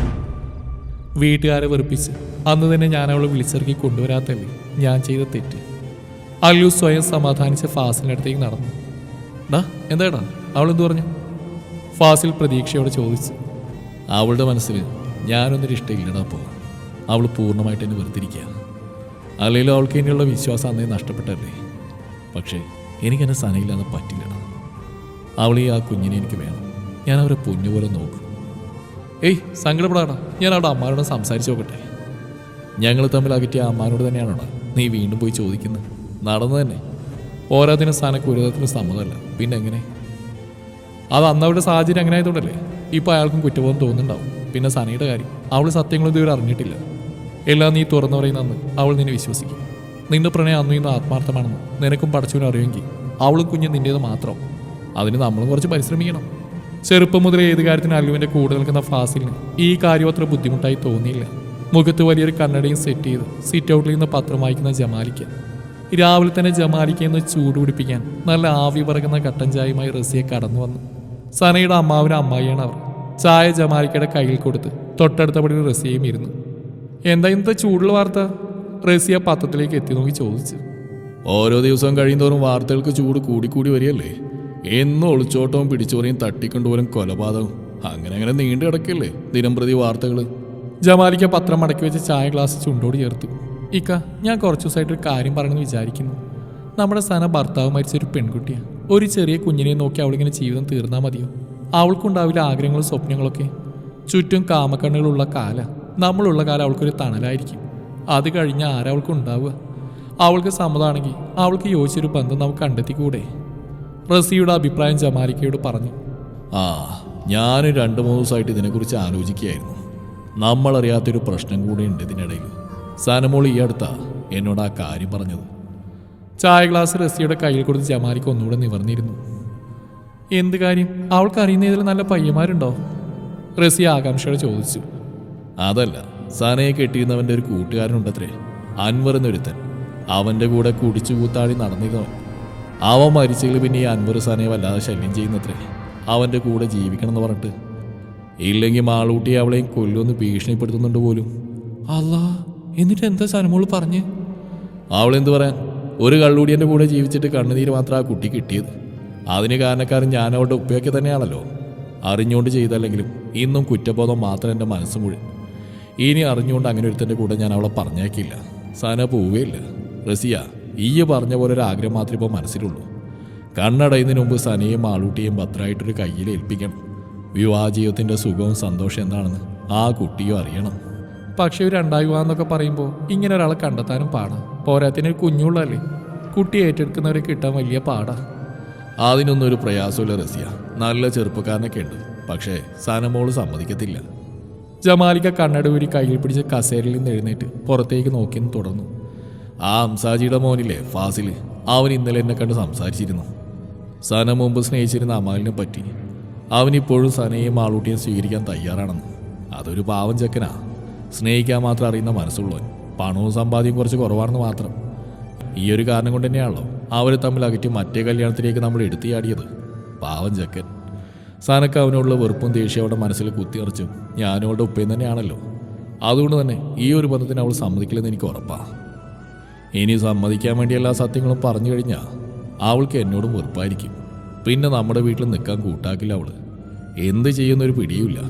വീട്ടുകാരെ വെറുപ്പിച്ച് അന്ന് തന്നെ ഞാൻ അവളെ വിളിച്ചിറക്കി കൊണ്ടുവരാത്തല്ലേ ഞാൻ ചെയ്ത തെറ്റ്. അല്ലു സ്വയം സമാധാനിച്ച് ഫാസിലിൻ്റെ അടുത്തേക്ക് നടന്നു. എന്താടാ അവളെന്തു പറഞ്ഞു? ഫാസിൽ പ്രതീക്ഷയോടെ ചോദിച്ചു. അവളുടെ മനസ്സിൽ ഞാനൊന്നൊരു ഇഷ്ടമില്ലടാ. പോ, അവൾ പൂർണ്ണമായിട്ട് എന്നെ വെറുതിരിക്കുക. അല്ലെങ്കിലും അവൾക്ക് ഇനിയുള്ള വിശ്വാസം അന്നേ നഷ്ടപ്പെട്ടല്ലേ. പക്ഷേ എനിക്കെന്നെ സനയില്ലാതെ പറ്റില്ലടാ. അവളീ ആ കുഞ്ഞിനെ എനിക്ക് വേണം. ഞാൻ അവരെ പൊന്നുപോലെ നോക്കും. സങ്കടപ്പെടാടാ, ഞാൻ അവിടെ അമ്മാനോട് സംസാരിച്ച് നോക്കട്ടെ. ഞങ്ങൾ തമ്മിൽ അകറ്റിയ അമ്മാനോട് തന്നെയാണോടാ നീ വീണ്ടും പോയി ചോദിക്കുന്നത്? നടന്നു തന്നെ. ഓരോത്തിനും സനക്ക് ഒരു തരത്തിനും സമ്മതമല്ല. പിന്നെ എങ്ങനെ? അത് അന്നവരുടെ സാഹചര്യം അങ്ങനെ ആയതുകൊണ്ടല്ലേ. ഇപ്പോൾ അയാൾക്കും കുറ്റബോധം തോന്നുന്നുണ്ടാവും. പിന്നെ സനയുടെ കാര്യം, അവൾ സത്യങ്ങളും ഇതുവരെ അറിഞ്ഞിട്ടില്ല. എല്ലാം നീ തുറന്നു പറയുന്നന്ന് അവൾ നിന്നെ വിശ്വസിക്കും. നിന്റെ പ്രണയം അന്നും ഇന്ന് ആത്മാർത്ഥമാണെന്ന് നിനക്കും പഠിച്ചവനും അറിയുമെങ്കിൽ അവളും കുഞ്ഞും നിൻ്റേത് മാത്രം. അതിന് നമ്മളും കുറച്ച് പരിശ്രമിക്കണം. ചെറുപ്പം മുതൽ ഏത് കാര്യത്തിന് അല്ലുവിൻ്റെ കൂടെ നിൽക്കുന്ന ഫാസിലിന് ഈ കാര്യം അത്ര ബുദ്ധിമുട്ടായി തോന്നിയില്ല. മുഖത്ത് വലിയൊരു കണ്ണടയും സെറ്റ് ചെയ്ത് സിറ്റ് ഔട്ടിൽ നിന്ന് പത്രം വായിക്കുന്ന ജമാലിക്ക. രാവിലെ തന്നെ ജമാലിക്കയെന്ന് ചൂട് പിടിപ്പിക്കാൻ നല്ല ആവി പറക്കുന്ന കട്ടൻ ചായയുമായി റസിയെ കടന്നു വന്നു. സനയുടെ അമ്മാവിനും അമ്മായിയാണ് അവർ. ചായ ജമാലിക്കയുടെ കയ്യിൽ കൊടുത്ത് തൊട്ടടുത്ത പടിയിൽ റസിയയും ഇരുന്നു. എന്താ ഇന്നത്തെ ചൂടുള്ള വാർത്ത? റസിയ പത്രത്തിലേക്ക് എത്തി നോക്കി ചോദിച്ചു. ഓരോ ദിവസവും കഴിയുന്തോറും വാർത്തകൾക്ക് ചൂട് കൂടിക്കൂടി വരികയല്ലേ. എന്നും ഒളിച്ചോട്ടവും പിടിച്ചോറിയും തട്ടിക്കൊണ്ടുപോലും കൊലപാതകവും അങ്ങനെ നീണ്ടു കിടക്കല്ലേ ദിനം പ്രതി വാർത്തകൾ. ജമാലിക്ക പത്രം മടക്കി വെച്ച് ചായ ഗ്ലാസ് ചുണ്ടോട് ചേർത്തു. ഇക്ക, ഞാൻ കുറച്ചു ദിവസമായിട്ടൊരു കാര്യം പറയണമെന്ന് വിചാരിക്കുന്നു. നമ്മുടെ സന ഭർത്താവ് മരിച്ചൊരു പെൺകുട്ടിയാണ്. ഒരു ചെറിയ കുഞ്ഞിനെ നോക്കി അവളിങ്ങനെ ജീവിതം തീർന്നാൽ മതിയോ? അവൾക്കുണ്ടാവില്ല ആഗ്രഹങ്ങളും സ്വപ്നങ്ങളൊക്കെ. ചുറ്റും കാമക്കണ്ണുകളുള്ള കാല. നമ്മളുള്ള കാലം അവൾക്കൊരു തണലായിരിക്കും. അത് കഴിഞ്ഞാൽ ആരവൾക്ക് ഉണ്ടാവുക? അവൾക്ക് സമ്മതമാണെങ്കിൽ അവൾക്ക് യോജിച്ചൊരു ബന്ധം നമുക്ക് കണ്ടെത്തിക്കൂടെ? റസിയുടെ അഭിപ്രായം ജമാലിക്കയോട് പറഞ്ഞു. ഞാൻ 2-3 ദിവസമായിട്ട് ഇതിനെക്കുറിച്ച് ആലോചിക്കുകയായിരുന്നു. നമ്മളറിയാത്തൊരു പ്രശ്നം കൂടെ ഉണ്ട് ഇതിനിടയിൽ. സനമോൾ ഈ അടുത്താ എന്നോട് ആ കാര്യം പറഞ്ഞത്. ചായ ഗ്ലാസ് റസിയുടെ കയ്യിൽ കൊടുത്ത് ജമാലിക്ക ഒന്നുകൂടെ നിവർന്നിരുന്നു. എന്ത് കാര്യം? അവൾക്ക് അറിയുന്നതിൽ നല്ല പയ്യന്മാരുണ്ടോ? റസി ആകാംക്ഷയോടെ ചോദിച്ചു. അതല്ല, സനയെ കെട്ടിയിരുന്നവൻ്റെ ഒരു കൂട്ടുകാരനുണ്ടത്രേ, അൻവർ എന്നൊരുത്തൻ. അവൻ്റെ കൂടെ കുടിച്ചു കൂത്താടി നടന്നിരുന്നവൻ. അവൻ മരിച്ചെങ്കിൽ പിന്നെ ഈ അൻവർ സനയെ വല്ലാതെ ശല്യം ചെയ്യുന്നത്രേ. അവൻ്റെ കൂടെ ജീവിക്കണം എന്ന് പറഞ്ഞിട്ട്. ഇല്ലെങ്കിൽ മാളൂട്ടി അവളെയും കൊല്ലുമെന്ന് ഭീഷണിപ്പെടുത്തുന്നുണ്ട് പോലും. അല്ലാ, എന്നിട്ട് എന്താ സനമോള് പറഞ്ഞ്? അവളെന്ത് പറയാൻ? ഒരു കള്ളൂടിയൻ്റെ കൂടെ ജീവിച്ചിട്ട് കണ്ണുനീര് മാത്രം ആ കുട്ടി കിട്ടിയത്. അതിന് കാരണക്കാരൻ ഞാൻ അവളുടെ ഉപ്പയൊക്കെ തന്നെയാണല്ലോ. അറിഞ്ഞുകൊണ്ട് ചെയ്തല്ലെങ്കിലും ഇന്നും കുറ്റബോധം മാത്രം എൻ്റെ മനസ്സ് മുഴുവൻ. ഇനി അറിഞ്ഞുകൊണ്ട് അങ്ങനെ ഒരുത്തൻ്റെ കൂടെ ഞാൻ അവളെ പറഞ്ഞേക്കില്ല. സന പോവുകയില്ല. റസിയ, ഈ പറഞ്ഞ പോലെ ഒരു ആഗ്രഹം മാത്രമേ ഇപ്പോൾ മനസ്സിലുള്ളൂ. കണ്ണടയുന്നതിന് മുമ്പ് സനയും ആളൂട്ടിയും ഭദ്രമായിട്ടൊരു കയ്യിൽ ഏൽപ്പിക്കണം. വിവാഹ ജീവിതത്തിൻ്റെ സുഖവും സന്തോഷം എന്താണെന്ന് ആ കുട്ടിയും അറിയണം. പക്ഷേ ഒരു 2 വിവാഹം പറയുമ്പോൾ ഇങ്ങനെ ഒരാളെ കണ്ടെത്താനും പാടാ. പോരാത്തിന് ഒരു കുഞ്ഞുള്ളല്ലേ. കുട്ടി ഏറ്റെടുക്കുന്നവരെ കിട്ടാൻ വലിയ പാടാ. അതിനൊന്നും ഒരു പ്രയാസമില്ല റസിയ. നല്ല ചെറുപ്പക്കാരനൊക്കെ ഉണ്ട്. പക്ഷേ സനമോള് സമ്മതിക്കത്തില്ല. ജമാലിക്ക കണ്ണട ഊരി കയ്യിൽ പിടിച്ച് കസേരയിൽ നിന്ന് എഴുന്നേറ്റ് പുറത്തേക്ക് നോക്കിയെന്ന് തുടർന്നു. ആ ഹംസാജിയുടെ മോനില്ലേ ഫാസിൽ, അവൻ ഇന്നലെ എന്നെ കണ്ട് സംസാരിച്ചിരുന്നു. സന മുമ്പ് സ്നേഹിച്ചിരുന്ന അമാലിനെ പറ്റി. അവനിപ്പോഴും സനയും ആളൂട്ടിയും സ്വീകരിക്കാൻ തയ്യാറാണെന്ന്. അതൊരു പാവം ചെക്കനാ. സ്നേഹിക്കാൻ മാത്രം അറിയുന്ന മനസ്സുള്ളവൻ. പണവും സമ്പാദ്യം കുറച്ച് കുറവാണെന്ന് മാത്രം. ഈ ഒരു കാരണം കൊണ്ട് തന്നെയാണല്ലോ അവർ തമ്മിൽ അകറ്റി മറ്റേ കല്യാണത്തിലേക്ക് നമ്മൾ എടുത്തിയാടിയത്. പാവം ചെക്കൻ. സനക്ക് അവനോടുള്ള വെറുപ്പും ദേഷ്യം അവളുടെ മനസ്സിൽ കുത്തിയറച്ചും ഞാനും അവളുടെ ഉപ്പയും തന്നെയാണല്ലോ. അതുകൊണ്ട് തന്നെ ഈ ഒരു ബന്ധത്തിന് അവൾ സമ്മതിക്കില്ലെന്ന് എനിക്ക് ഉറപ്പാണ്. ഇനി സമ്മതിക്കാൻ വേണ്ടി എല്ലാ സത്യങ്ങളും പറഞ്ഞു കഴിഞ്ഞാൽ അവൾക്ക് എന്നോടും വെറുപ്പായിരിക്കും. പിന്നെ നമ്മുടെ വീട്ടിൽ നിൽക്കാൻ കൂട്ടാക്കില്ല അവൾ. എന്ത് ചെയ്യുന്നൊരു പിടിയുമില്ല.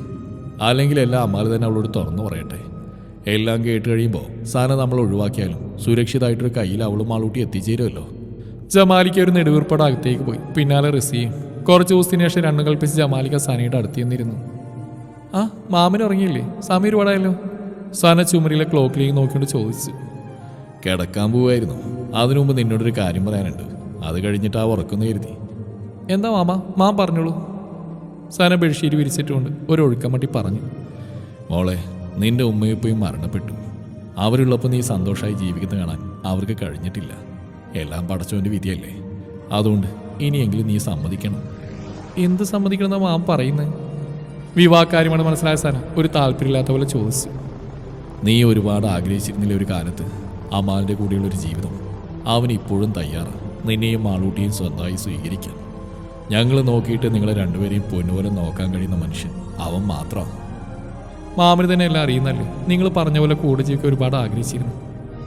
അല്ലെങ്കിൽ എല്ലാം അമ്മാൽ തന്നെ അവളോട് തുറന്നു പറയട്ടെ. എല്ലാം കേട്ട് കഴിയുമ്പോൾ സന നമ്മൾ ഒഴിവാക്കിയാലും സുരക്ഷിതമായിട്ടൊരു കയ്യിൽ അവളും ആളൂട്ടി എത്തിച്ചേരുമല്ലോ. ജമാലിക്ക ഒരു നെടുവീർപ്പോടെ അകത്തേക്ക് പോയി. പിന്നാലെ റസിയും. കുറച്ച് ദിവസത്തിന് ശേഷം 2 കൽപ്പിച്ച് ജമാലിക്ക സനയുടെ അടുത്ത് നിന്നിരുന്നു. മാമന് ഉറങ്ങിയില്ലേ? സമയം ഒരുപാടായല്ലോ. സന ചുമരിലെ ക്ലോക്കിലേക്ക് നോക്കിക്കൊണ്ട് ചോദിച്ചു. കിടക്കാൻ പോവായിരുന്നു. അതിനു മുമ്പ് നിന്നോടൊരു കാര്യം പറയാനുണ്ട്. അത് കഴിഞ്ഞിട്ട് ആ ഉറക്കുന്നു കരുതി. എന്താ മാം പറഞ്ഞോളൂ. സന ബെഡ്ഷീറ്റ് വിരിച്ചിട്ടുകൊണ്ട് ഒരു ഒഴുക്കമട്ടി പറഞ്ഞു. മോളെ, നിന്റെ ഉമ്മയുപ്പയും മരണപ്പെട്ടു. അവരുള്ളപ്പോൾ നീ സന്തോഷമായി ജീവിക്കുന്നത് കാണാൻ അവർക്ക് കഴിഞ്ഞിട്ടില്ല. എല്ലാം പടച്ചവൻ്റെ വിധിയല്ലേ. അതുകൊണ്ട് ഇനിയെങ്കിലും നീ സമ്മതിക്കണം. എന്ത് സമ്മതിക്കണമെന്നാ മാം പറയുന്നത്? വിവാഹകാര്യമാണ് മനസ്സിലായ സന ഒരു താല്പര്യമില്ലാത്ത പോലെ ചോദിച്ചു. നീ ഒരുപാട് ആഗ്രഹിച്ചിരുന്നില്ല ഒരു കാലത്ത് അമ്മാലിൻ്റെ കൂടെയുള്ളൊരു ജീവിതം. അവൻ ഇപ്പോഴും തയ്യാറാണ് നിന്നെയും ആളൂട്ടിയും സ്വന്തമായി സ്വീകരിക്കാൻ. ഞങ്ങൾ നോക്കിയിട്ട് നിങ്ങളെ രണ്ടുപേരെയും പൊന്നുപോലെ നോക്കാൻ കഴിയുന്ന മനുഷ്യൻ അവൻ മാത്രമാണ്. മാമന് തന്നെ എല്ലാം അറിയുന്നല്ലേ. നിങ്ങൾ പറഞ്ഞ പോലെ കൂടെ ജീവിക്കാൻ ഒരുപാട് ആഗ്രഹിച്ചിരുന്നു.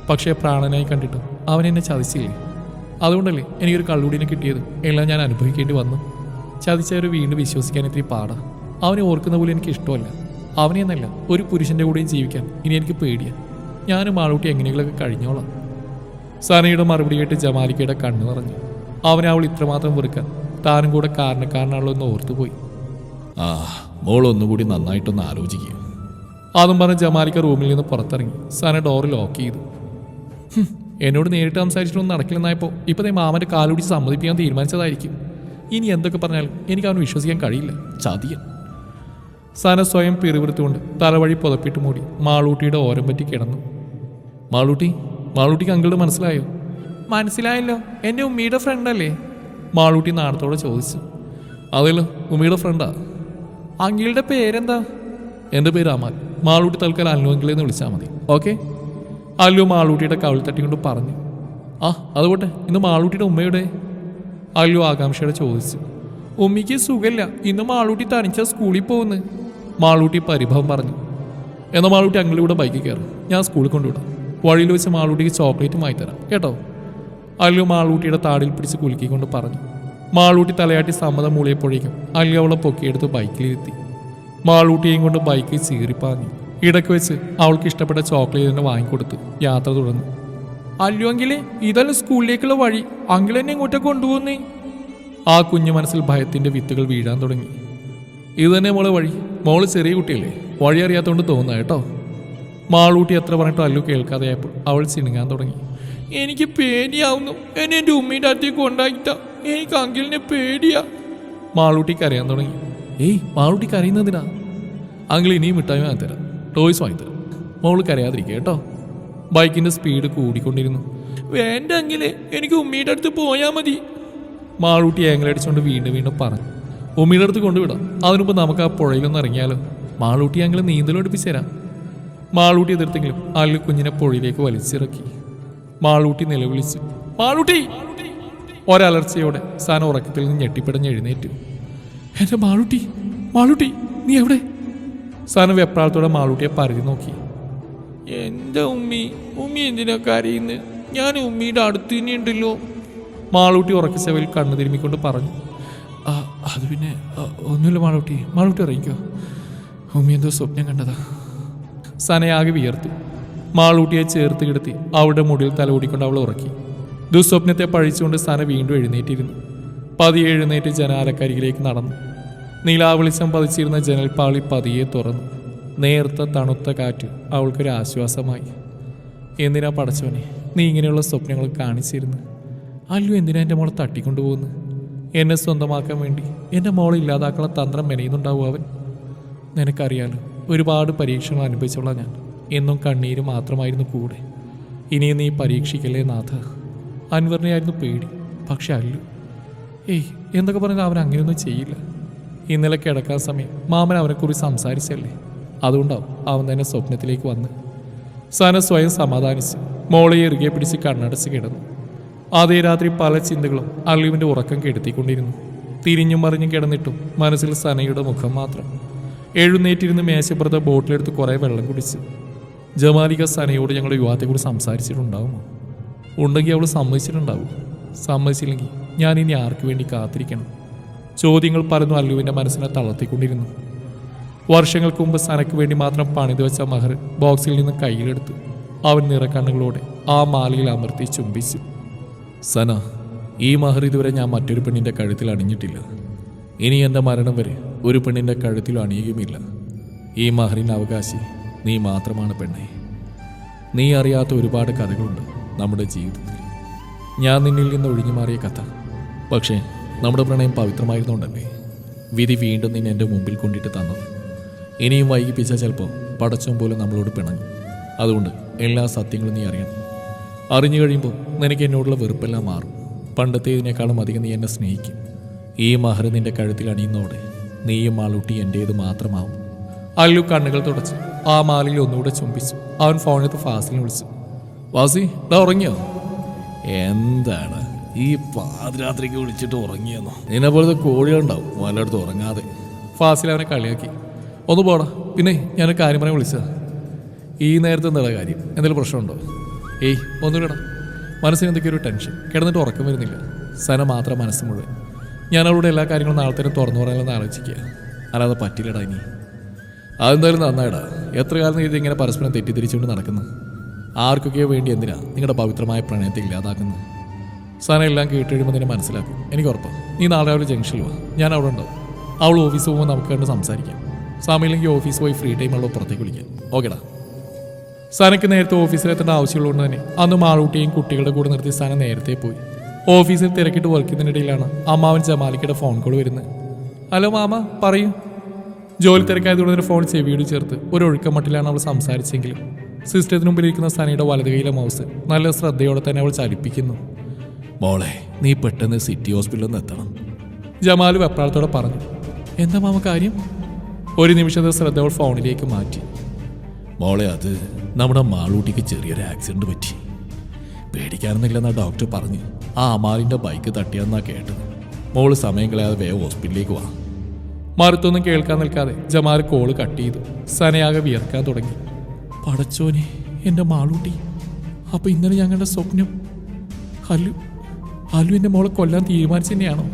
പക്ഷേ പ്രാണനായി കണ്ടിട്ടും അവൻ എന്നെ ചതിച്ചില്ലേ. അതുകൊണ്ടല്ലേ എനിക്കൊരു കള്ളൂടിനെ കിട്ടിയത്. എല്ലാം ഞാൻ അനുഭവിക്കേണ്ടി വന്നു. ചതിച്ചവരെ വീണ്ടും വിശ്വസിക്കാൻ ഇത്തിരി പാടാ. അവനെ ഓർക്കുന്ന പോലും എനിക്ക് ഇഷ്ടമല്ല. അവനെ എന്നല്ല, ഒരു പുരുഷൻ്റെ കൂടെയും ജീവിക്കാൻ ഇനി എനിക്ക് പേടിയാണ്. ഞാനും ആളൂട്ടി എങ്ങനെയെങ്കിലൊക്കെ കഴിഞ്ഞോളാം. സനയുടെ മറുപടി കേട്ട് ജമാലിക്കയുടെ കണ്ണ് നിറഞ്ഞു. അവനെ അവൾ ഇത്രമാത്രം വെറുക്കാൻ താനും കൂടെ കാരണക്കാരനാണല്ലോ എന്ന് ഓർത്തുപോയി. മോൾ ഒന്നുകൂടി നന്നായിട്ടൊന്ന് ആലോചിക്കുക. അതും പറഞ്ഞ് ജമാലിക്ക റൂമിൽ നിന്ന് പുറത്തിറങ്ങി. സന ഡോർ ലോക്ക് ചെയ്തു. എന്നോട് നേരിട്ട് സംസാരിച്ചിട്ടൊന്നും നടക്കില്ലെന്നായപ്പോൾ ഇപ്പം മാമൻ്റെ കാലുപിടിച്ച് സമ്മതിപ്പിക്കാൻ തീരുമാനിച്ചതായിരിക്കും. ഇനി എന്തൊക്കെ പറഞ്ഞാലും എനിക്ക് അവന് വിശ്വസിക്കാൻ കഴിയില്ല. ചതിയൻ. സന സ്വയം പിറുവിറുത്തുകൊണ്ട് തലവഴി പുതപ്പിട്ട് മൂടി മാളൂട്ടിയുടെ ഓരം പറ്റി കിടന്നു. മാളൂട്ടിക്ക് അങ്കിളുടെ മനസ്സിലായോ? മനസ്സിലായല്ലോ, എൻ്റെ ഉമ്മിയുടെ ഫ്രണ്ടല്ലേ? മാളൂട്ടി നാണത്തോടെ ചോദിച്ചു. അതല്ലോ, ഉമ്മിയുടെ ഫ്രണ്ടാ. അങ്കിളുടെ പേരെന്താ? എൻ്റെ പേര് അമാൽ. മാളൂട്ടി തൽക്കാലം അല്ലു അങ്കിളെന്ന് വിളിച്ചാൽ മതി, ഓക്കെ? അല്ലു മാളൂട്ടിയുടെ കവിൾ തട്ടിക്കൊണ്ട് പറഞ്ഞു. ആ അതുപോട്ടെ, ഇന്ന് മാളൂട്ടിയുടെ ഉമ്മയുടെ? അല്ലു ആകാംക്ഷയോടെ ചോദിച്ചു. ഉമ്മിക്ക് സുഖമില്ല, ഇന്ന് മാളൂട്ടി തനിച്ച സ്കൂളിൽ പോകുന്നു. മാളൂട്ടി പരിഭവം പറഞ്ഞു. എന്നാൽ മാളൂട്ടി അങ്കിളിലൂടെ ബൈക്കിൽ കയറും, ഞാൻ സ്കൂളിൽ കൊണ്ടുവിടാം. വഴിയിൽ വെച്ച് മാളൂട്ടിക്ക് ചോക്ലേറ്റ് വാങ്ങിത്തരാം കേട്ടോ. അല്ലു മാളൂട്ടിയുടെ താടിൽ പിടിച്ച് കുലുക്കിക്കൊണ്ട് പറഞ്ഞു. മാളൂട്ടി തലയാട്ടി സമ്മതം മൂളിയപ്പോഴേക്കും അല്ലു അവളെ പൊക്കിയെടുത്ത് ബൈക്കിലിരുത്തി. മാളൂട്ടിയെയും കൊണ്ട് ബൈക്കിൽ ചീറിപ്പാഞ്ഞു. ഇടയ്ക്ക് വെച്ച് അവൾക്ക് ഇഷ്ടപ്പെട്ട ചോക്ലേറ്റ് തന്നെ വാങ്ങിക്കൊടുത്ത് യാത്ര തുടർന്നു. അല്ലു അങ്കിളെ, ഇതല്ല സ്കൂളിലേക്കുള്ള വഴി, അങ്കിൾ എന്നെ ഇങ്ങോട്ടേക്ക് കൊണ്ടുപോകുന്നേ. ആ കുഞ്ഞു മനസ്സിൽ ഭയത്തിന്റെ വിത്തുകൾ വീഴാൻ തുടങ്ങി. ഇത് തന്നെ മോളെ വഴി. മോള് ചെറിയ കുട്ടിയല്ലേ, വഴി അറിയാത്തതുകൊണ്ട് തോന്നുക കേട്ടോ. മാളൂട്ടി എത്ര പറഞ്ഞിട്ടും അല്ലു കേൾക്കാതെയായപ്പോൾ അവൾ ചിണുങ്ങാൻ തുടങ്ങി. എനിക്ക് പേടിയാവുന്നു, എന്നെ എൻ്റെ ഉമ്മയുടെ അടുത്തേക്ക് കൊണ്ടാക്കിട്ട, എനിക്ക് അങ്കിളിനെ പേടിയാ. മാളൂട്ടി കരയാൻ തുടങ്ങി. ഏയ് മാളൂട്ടി കരയുന്നതിനാ? അങ്കിൾ ഇനിയും മിഠായി വാങ്ങിത്തരാം, ടോയ്സ് വാങ്ങിത്തരാം, മോള് കരയാതിരിക്കുക കേട്ടോ. ബൈക്കിന്റെ സ്പീഡ് കൂടിക്കൊണ്ടിരുന്നു. വേണ്ട അങ്കിളെ, എനിക്ക് ഉമ്മയുടെ അടുത്ത് പോയാൽ മതി. മാളൂട്ടി ഏങ്ങലടിച്ചുകൊണ്ട് വീണ്ടും വീണ്ടും പറഞ്ഞു. ഉമ്മയുടെ അടുത്ത് കൊണ്ടുവിടാം, അതിനുമുമ്പ് നമുക്ക് ആ പുഴയിലൊന്ന് ഇറങ്ങിയാലോ? മാളൂട്ടി അങ്കിളെ നീന്തൽ പഠിപ്പിച്ചു തരാം. മാളൂട്ടി എതിർത്തെങ്കിലും അല്ലു കുഞ്ഞിനെ പുഴയിലേക്ക് വലിച്ചിറക്കി. മാളൂട്ടി നിലവിളിച്ചു. മാളൂട്ടി! ഒരലർച്ചയോടെ സാന ഉറക്കത്തിൽ നിന്ന് ഞെട്ടിപ്പിടഞ്ഞ് എഴുന്നേറ്റു. എന്റെ മാളൂട്ടി, മാളൂട്ടി നീ എവിടെ? സാന വെപ്രാളത്തോടെ മാളൂട്ടിയെ പരതി നോക്കി. എന്റെ ഉമ്മി എന്തിനാ കരയുന്നത്? ഞാൻ ഉമ്മിയുടെ അടുത്ത് തന്നെയുണ്ടല്ലോ. മാളൂട്ടി ഉറക്ക ചെവയിൽ കണ്ണു തിരുമ്മിക്കൊണ്ട് പറഞ്ഞു. അത് പിന്നെ ഒന്നുമില്ല മാളൂട്ടി, മാളൂട്ടി ഇറങ്ങിക്കോ. ഉമ്മി എന്തോ സ്വപ്നം കണ്ടതാ. സനയാകെ വിയർത്തു. മാളൂട്ടിയെ ചേർത്ത് കിടത്തി അവളുടെ മുടിയിൽ തലോടിക്കൊണ്ട് അവൾ ഉറക്കി. ദുസ്വപ്നത്തെ പഴിച്ചുകൊണ്ട് സന വീണ്ടും എഴുന്നേറ്റിരുന്നു. പതിയെ എഴുന്നേറ്റ് ജനാലക്കരികിലേക്ക് നടന്നു. നിലാവെളിച്ചം പതിച്ചിരുന്ന ജനൽപ്പാളി പതിയെ തുറന്നു. നേർത്ത തണുത്ത കാറ്റ് അവൾക്കൊരു ആശ്വാസമായി. എന്തിനാ പടച്ചോനെ നീ ഇങ്ങനെയുള്ള സ്വപ്നങ്ങൾ കാണിച്ചിരുന്നു? അല്ലു എന്തിനാ എൻ്റെ മോളെ തട്ടിക്കൊണ്ടുപോകുന്നു? എന്നെ സ്വന്തമാക്കാൻ വേണ്ടി എൻ്റെ മോളെ ഇല്ലാതാക്കാനുള്ള തന്ത്രം മെനയുന്നുണ്ടാവും അവൻ. നിനക്കറിയാലോ, ഒരുപാട് പരീക്ഷകൾ അനുഭവിച്ചുള്ള ഞാൻ. എന്നും കണ്ണീര് മാത്രമായിരുന്നു കൂടെ. ഇനിയും നീ പരീക്ഷിക്കല്ലേ നാഥ. അൻവറിനെയായിരുന്നു പേടി, പക്ഷെ അല്ലു എന്തൊക്കെ പറഞ്ഞാൽ അവൻ അങ്ങനെയൊന്നും ചെയ്യില്ല. ഇന്നലെ കിടക്കാൻ സമയം മാമൻ അവനെക്കുറിച്ച് സംസാരിച്ചല്ലേ, അതുകൊണ്ടാവും അവൻ തന്നെ സ്വപ്നത്തിലേക്ക് വന്ന്. സന സ്വയം സമാധാനിച്ച് മോളെ ഇറുകെ പിടിച്ച് കണ്ണടച്ച് കിടന്നു. അതേ രാത്രി പല ചിന്തകളും അല്ലുവിൻ്റെ ഉറക്കം കെടുത്തിക്കൊണ്ടിരുന്നു. തിരിഞ്ഞും മറിഞ്ഞും കിടന്നിട്ടും മനസ്സിൽ സനയുടെ മുഖം മാത്രം. എഴുന്നേറ്റിരുന്ന് മേശപ്പുറത്തെ ബോട്ടിലെടുത്ത് കുറേ വെള്ളം കുടിച്ച്. ജമാലിക സനയോട് ഞങ്ങളുടെ വിവാഹത്തെക്കുറിച്ച് സംസാരിച്ചിട്ടുണ്ടാകുമോ? ഉണ്ടെങ്കിൽ അവൾ സമ്മതിച്ചിട്ടുണ്ടാവും. സമ്മതിച്ചില്ലെങ്കിൽ ഞാൻ ഇനി ആർക്ക് വേണ്ടി കാത്തിരിക്കണം? ചോദ്യങ്ങൾ പറഞ്ഞു അല്ലുവിൻ്റെ മനസ്സിനെ തളർത്തിക്കൊണ്ടിരുന്നു. വർഷങ്ങൾക്ക് മുമ്പ് സനയ്ക്ക് വേണ്ടി മാത്രം പണിത് വെച്ച മഹർ ബോക്സിൽ നിന്ന് കയ്യിലെടുത്തു. അവൻ നിറക്കണ്ണുകളോടെ ആ മാലയിൽ അമർത്തി ചുംബിച്ചു. സന, ഈ മഹർ ഇതുവരെ ഞാൻ മറ്റൊരു പെണ്ണിൻ്റെ കഴുത്തിൽ അണിഞ്ഞിട്ടില്ല. ഇനി എൻ്റെ മരണം വരെ ഒരു പെണ്ണിൻ്റെ കഴുത്തിൽ അണിയുകയുമില്ല. ഈ മഹറിൻ്റെ അവകാശി നീ മാത്രമാണ് പെണ്ണെ. നീ അറിയാത്ത ഒരുപാട് കഥകളുണ്ട് നമ്മുടെ ജീവിതത്തിൽ. ഞാൻ നിന്നിൽ നിന്ന് ഒഴിഞ്ഞു മാറിയ കഥ. പക്ഷേ നമ്മുടെ പ്രണയം പവിത്രമായിരുന്നുകൊണ്ടല്ലേ വിധി വീണ്ടും നിന്നെ എൻ്റെ മുമ്പിൽ കൊണ്ടിട്ട് തന്നത്. ഇനിയും വൈകിപ്പിച്ചാൽ ചിലപ്പോൾ പടച്ചോൻ പോലും നമ്മളോട് പിണങ്ങും. അതുകൊണ്ട് എല്ലാ സത്യങ്ങളും നീ അറിയണം. അറിഞ്ഞു കഴിയുമ്പോൾ നിനക്ക് എന്നോടുള്ള വെറുപ്പെല്ലാം മാറും. പണ്ടത്തേതിനേക്കാളും അധികം നീ എന്നെ സ്നേഹിക്കും. ഈ മഹർ നിന്റെ കഴുത്തിൽ അണിയുന്നതോടെ നീയും മാളൂട്ടി എൻ്റേത് മാത്രമാവും. അല്ലു കണ്ണുകൾ തുടച്ച് ആ മാലയിൽ ഒന്നുകൂടെ ചുംബിച്ചു. അവൻ ഫോണെടുത്ത് ഫാസിലിനെ വിളിച്ചു. വാസി, ഇതാ ഉറങ്ങിയോ? എന്താണ് ഈ പാതിരാത്രിക്ക് വിളിച്ചിട്ട് ഉറങ്ങിയെന്നോ? നിന്നെ പോലത്തെ കോഴികളുണ്ടാവും വല്ലയിടത്ത് ഉറങ്ങാതെ. ഫാസിൽ അവനെ കളിയാക്കി. ഒന്ന് പോടാ. പിന്നെ ഞാനൊരു കാര്യം പറയാൻ വിളിച്ചതാ. ഈ നേരത്തെ എന്താ കാര്യം? എന്തെങ്കിലും പ്രശ്നമുണ്ടോ? ഒന്നുമില്ലടാ. മനസ്സിന് എന്തൊക്കെയോ ഒരു ടെൻഷൻ. കിടന്നിട്ട് ഉറക്കം വരുന്നില്ല. സന മാത്രം മനസ്സ് മുഴുവൻ. ഞാൻ അവളുടെ എല്ലാ കാര്യങ്ങളും നാളെ തന്നെ തുറന്നു പറയാനെന്ന് ആലോചിക്കുക. അല്ലാതെ പറ്റില്ലടാ ഇനി. അതെന്തായാലും നന്നായിടാ. എത്ര കാലം നീ ഇതിങ്ങനെ പരസ്പരം തെറ്റിദ്ധരിച്ചുകൊണ്ട് നടക്കുന്നു? ആർക്കൊക്കെയോ വേണ്ടി എന്തിനാ നിങ്ങളുടെ പവിത്രമായ പ്രണയത്തെ ഇല്ലാതാക്കുന്നത്? സന എല്ലാം കേട്ടുകഴിയുമ്പോൾ നിന്നെ മനസ്സിലാക്കും. എനിക്ക് ഉറപ്പാണ്. നീ നാളെ രാവിലെ ജംഗ്ഷനിൽ വാ, ഞാൻ അവിടെ ഉണ്ടാവും. അവൾ ഓഫീസ് പോകുമ്പോൾ നമുക്ക് കണ്ട് സംസാരിക്കാം. സമയമില്ലെങ്കിൽ ഓഫീസ് പോയി ഫ്രീ ടൈം ഉള്ള പുറത്തേക്ക് വിളിക്കാം. ഓക്കേടാ. സനയ്ക്ക് നേരത്തെ ഓഫീസിലെത്തേണ്ട ആവശ്യമുള്ളതുകൊണ്ട് തന്നെ അന്ന് മാളൂട്ടിയും കുട്ടികളുടെ കൂടെ നിർത്തി സന നേരത്തെ പോയി. ഓഫീസിൽ തിരക്കിട്ട് വർക്ക് ചെയ്യുന്നതിനിടയിലാണ് അമ്മാവൻ ജമാലിക്കയുടെ ഫോൺ കോൾ വരുന്നത്. ഹലോ മാമ, പറയൂ. ജോലി തിരക്കായതുകൊണ്ട് ഫോൺ ചെവിയോട് ചേർത്ത് ഒരു ഒഴുക്കമട്ടിലാണ് അവൾ സംസാരിച്ചെങ്കിലും സിസ്റ്റത്തിന് മുമ്പിലിരിക്കുന്ന സനയുടെ വലതു കൈയിലെ മൗസ് നല്ല ശ്രദ്ധയോടെ തന്നെ അവൾ ചലിപ്പിക്കുന്നു. മോളെ, നീ പെട്ടെന്ന് സിറ്റി ഹോസ്പിറ്റലിൽ നിന്ന് എത്തണം. ജമാൽ വെപ്രാളത്തോടെ പറഞ്ഞു. എന്താ മാമ കാര്യം? ഒരു നിമിഷത്തെ ശ്രദ്ധ അവൾ ഫോണിലേക്ക് മാറ്റി. മോളെ, അത് നമ്മുടെ മാളൂട്ടിക്ക് ചെറിയൊരു ആക്സിഡന്റ് പറ്റി. പേടിക്കാനൊന്നുമില്ലെന്നാ ഡോക്ടർ പറഞ്ഞു. ആ അമാലിന്റെ ബൈക്ക് തട്ടിയെന്നാ കേട്ടത്. മോള് സമയം കളയാതെ വേഗം ഹോസ്പിറ്റലിലേക്ക് വാ. മറുത്തൊന്നും കേൾക്കാൻ നിൽക്കാതെ ജമാൽ കോള് കട്ട് ചെയ്തു. സനയാകെ വിയർക്കാൻ തുടങ്ങി. പടച്ചോനെ, എൻ്റെ മാളൂട്ടി. അപ്പൊ ഇന്നലെ ഞങ്ങളുടെ സ്വപ്നം അല്ലു എൻ്റെ മോളെ കൊല്ലാൻ തീരുമാനിച്ചു തന്നെയാണോ?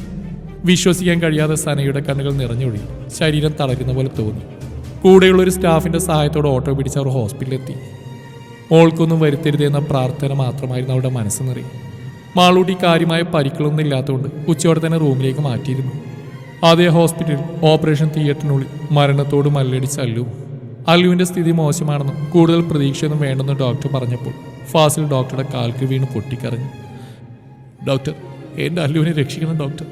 വിശ്വസിക്കാൻ കഴിയാതെ സനയുടെ കണ്ണുകൾ നിറഞ്ഞൊഴുകി. ശരീരം തളരുന്ന പോലെ തോന്നി. കൂടെയുള്ള ഒരു സ്റ്റാഫിന്റെ സഹായത്തോടെ ഓട്ടോ പിടിച്ച് അവർ ഹോസ്പിറ്റലിലെത്തി. മോൾക്കൊന്നും വരുത്തരുതെന്ന പ്രാർത്ഥന മാത്രമായിരുന്നു അവരുടെ മനസ്സ് നിറയെ. മാളൂട്ടി കാര്യമായ പരിക്കുകളൊന്നും ഇല്ലാത്തതുകൊണ്ട് ഉച്ചയോടെ തന്നെ റൂമിലേക്ക് മാറ്റിയിരുന്നു. അതേ ഹോസ്പിറ്റലിൽ ഓപ്പറേഷൻ തിയേറ്ററിനുള്ളിൽ മരണത്തോട് മല്ലടിച്ച അല്ലുവിന്റെ സ്ഥിതി മോശമാണെന്നും കൂടുതൽ പ്രതീക്ഷയൊന്നും വേണ്ടെന്നും ഡോക്ടർ പറഞ്ഞപ്പോൾ ഫാസിൽ ഡോക്ടറുടെ കാൽക്ക് വീണ് പൊട്ടിക്കരഞ്ഞു. ഡോക്ടർ, എൻ്റെ അല്ലുവിനെ രക്ഷിക്കണം ഡോക്ടർ.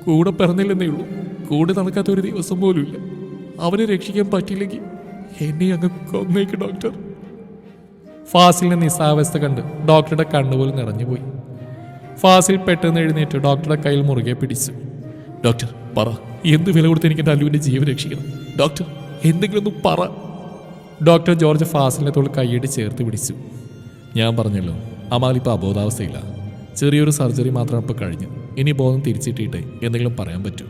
കൂടെ പിറന്നില്ലെന്നേ ഉള്ളൂ, കൂടെ നടക്കാത്ത ഒരു ദിവസം പോലും ഇല്ല. അവനെ രക്ഷിക്കാൻ പറ്റിയില്ലെങ്കിൽ എന്നെ അങ്ങ് കൊന്നേക്ക് ഡോക്ടർ. ഫാസിലിന്റെ നിസ്സാവസ്ഥ കണ്ട് ഡോക്ടറുടെ കണ്ണുപോലും നിറഞ്ഞുപോയി. ഫാസിൽ പെട്ടെന്ന് എഴുന്നേറ്റ് ഡോക്ടറുടെ കയ്യിൽ മുറുകെ പിടിച്ചു. ഡോക്ടർ, പറ, എന്ത് വില കൊടുത്ത് എനിക്ക് എൻ്റെ അല്ലുവിൻ്റെ ജീവൻ രക്ഷിക്കണം ഡോക്ടർ? എന്തെങ്കിലും ഒന്ന് പറ. ഡോക്ടർ ജോർജ് ഫാസിലിനെ തോൾ കൈയ്യടി ചേർത്ത് പിടിച്ചു. ഞാൻ പറഞ്ഞല്ലോ, അമാലിപ്പോൾ അബോധാവസ്ഥയില്ല. ചെറിയൊരു സർജറി മാത്രം ഇപ്പോൾ കഴിഞ്ഞു. ഇനി ബോധം തിരിച്ചിട്ടിട്ടേ എന്തെങ്കിലും പറയാൻ പറ്റൂ.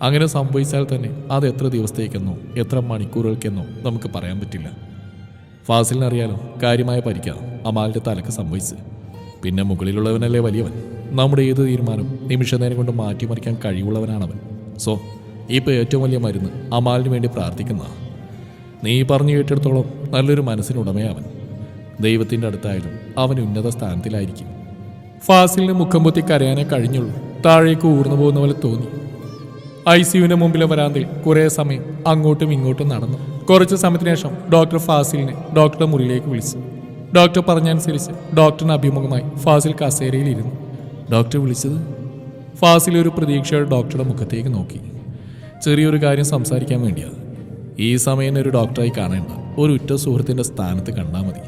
അങ്ങനെ സംഭവിച്ചാൽ തന്നെ അത് എത്ര ദിവസത്തേക്കെന്നോ എത്ര മണിക്കൂറുകൾക്കെന്നോ നമുക്ക് പറയാൻ പറ്റില്ല. ഫാസിലിനറിയാലോ, കാര്യമായ പരിക്കാണ് അമാലിൻ്റെ തലക്ക് സംഭവിച്ച്. പിന്നെ മുകളിലുള്ളവനല്ലേ വലിയവൻ. നമ്മുടെ ഏത് തീരുമാനം നിമിഷനേരം കൊണ്ട് മാറ്റിമറിക്കാൻ കഴിവുള്ളവനാണവൻ. സോ ഇപ്പോൾ ഏറ്റവും വലിയ മരുന്ന് അമാലിന് വേണ്ടി പ്രാർത്ഥിക്കുന്ന. നീ പറഞ്ഞു കേട്ടിടത്തോളം നല്ലൊരു മനസ്സിനുടമയാവൻ. ദൈവത്തിൻ്റെ അടുത്തായാലും അവൻ ഉന്നത സ്ഥാനത്തിലായിരിക്കും. ഫാസിലിന് മുഖം പൊത്തി കരയാനേ കഴിഞ്ഞുള്ളൂ. താഴേക്ക് ഊർന്നു പോകുന്ന പോലെ തോന്നി. ICUവിന്റെ മുമ്പിലെ വരാന്തയിൽ കുറേ സമയം അങ്ങോട്ടും ഇങ്ങോട്ടും നടന്നു. കുറച്ച് സമയത്തിന് ശേഷം ഡോക്ടർ ഫാസിലിനെ ഡോക്ടറുടെ മുറിയിലേക്ക് വിളിച്ചു. ഡോക്ടർ പറഞ്ഞനുസരിച്ച് ഡോക്ടറിന് അഭിമുഖമായി ഫാസിൽ കസേരയിലിരുന്നു. ഡോക്ടർ വിളിച്ചത്? ഫാസിൽ ഒരു പ്രതീക്ഷയോടെ ഡോക്ടറുടെ മുഖത്തേക്ക് നോക്കി. ചെറിയൊരു കാര്യം സംസാരിക്കാൻ വേണ്ടിയാ. ഈ സമയം ഒരു ഡോക്ടറായി കാണേണ്ട, ഒരു ഉറ്റ സുഹൃത്തിൻ്റെ സ്ഥാനത്ത് കണ്ടാൽ മതി.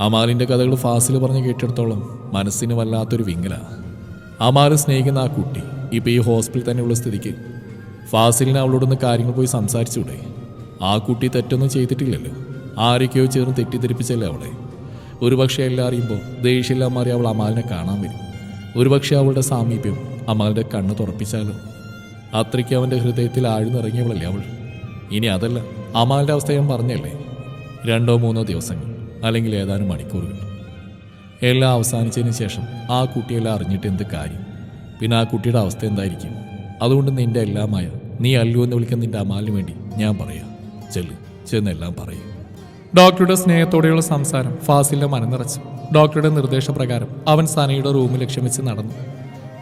അമാലിൻ്റെ കഥകൾ ഫാസിൽ പറഞ്ഞ് കേട്ടിടത്തോളം മനസ്സിന് വല്ലാത്തൊരു വിങ്ങല. അമാൽ സ്നേഹിക്കുന്ന ആ കുട്ടി ഇപ്പോൾ ഈ ഹോസ്പിറ്റലിൽ തന്നെയുള്ള സ്ഥിതിക്ക് ഫാസിലിന് അവളോടൊന്ന് കാര്യങ്ങൾ പോയി സംസാരിച്ചൂടെ? ആ കുട്ടി തെറ്റൊന്നും ചെയ്തിട്ടില്ലല്ലോ. ആരൊക്കെയോ ചേർന്ന് തെറ്റിദ്ധരിപ്പിച്ചല്ലേ അവളെ. ഒരുപക്ഷെ എല്ലാം അറിയുമ്പോൾ ദേഷ്യമെല്ലാം മാറി അവൾ അമാലിനെ കാണാൻ വരും. ഒരുപക്ഷെ അവളുടെ സാമീപ്യം അമാലിൻ്റെ കണ്ണ് തുറപ്പിച്ചാലോ? അത്രയ്ക്ക് അവൻ്റെ ഹൃദയത്തിൽ ആഴ്ന്നിറങ്ങിയവളല്ലേ അവൾ. ഇനി അതല്ല, അമാലിൻ്റെ അവസ്ഥ ഞാൻ പറഞ്ഞല്ലേ, 2-3 ദിവസങ്ങൾ അല്ലെങ്കിൽ ഏതാനും മണിക്കൂറുകൾ. എല്ലാം അവസാനിച്ചതിന് ശേഷം ആ കുട്ടിയെല്ലാം അറിഞ്ഞിട്ട് എന്ത് കാര്യം? പിന്നെ ആ കുട്ടിയുടെ അവസ്ഥ എന്തായിരിക്കും? അതുകൊണ്ട് നിന്റെ എല്ലാമായ നീ അല്ലു എന്ന് വിളിക്കുന്ന നിന്റെ അമാലിന് വേണ്ടി ഞാൻ പറയാം. ചെന്നെല്ലാം പറയും. ഡോക്ടറുടെ സ്നേഹത്തോടെയുള്ള സംസാരം ഫാസിലിന്റെ മനം നിറച്ചു. ഡോക്ടറുടെ നിർദ്ദേശപ്രകാരം അവൻ സനയുടെ റൂമിൽ ലക്ഷ്യം വെച്ച് നടന്നു.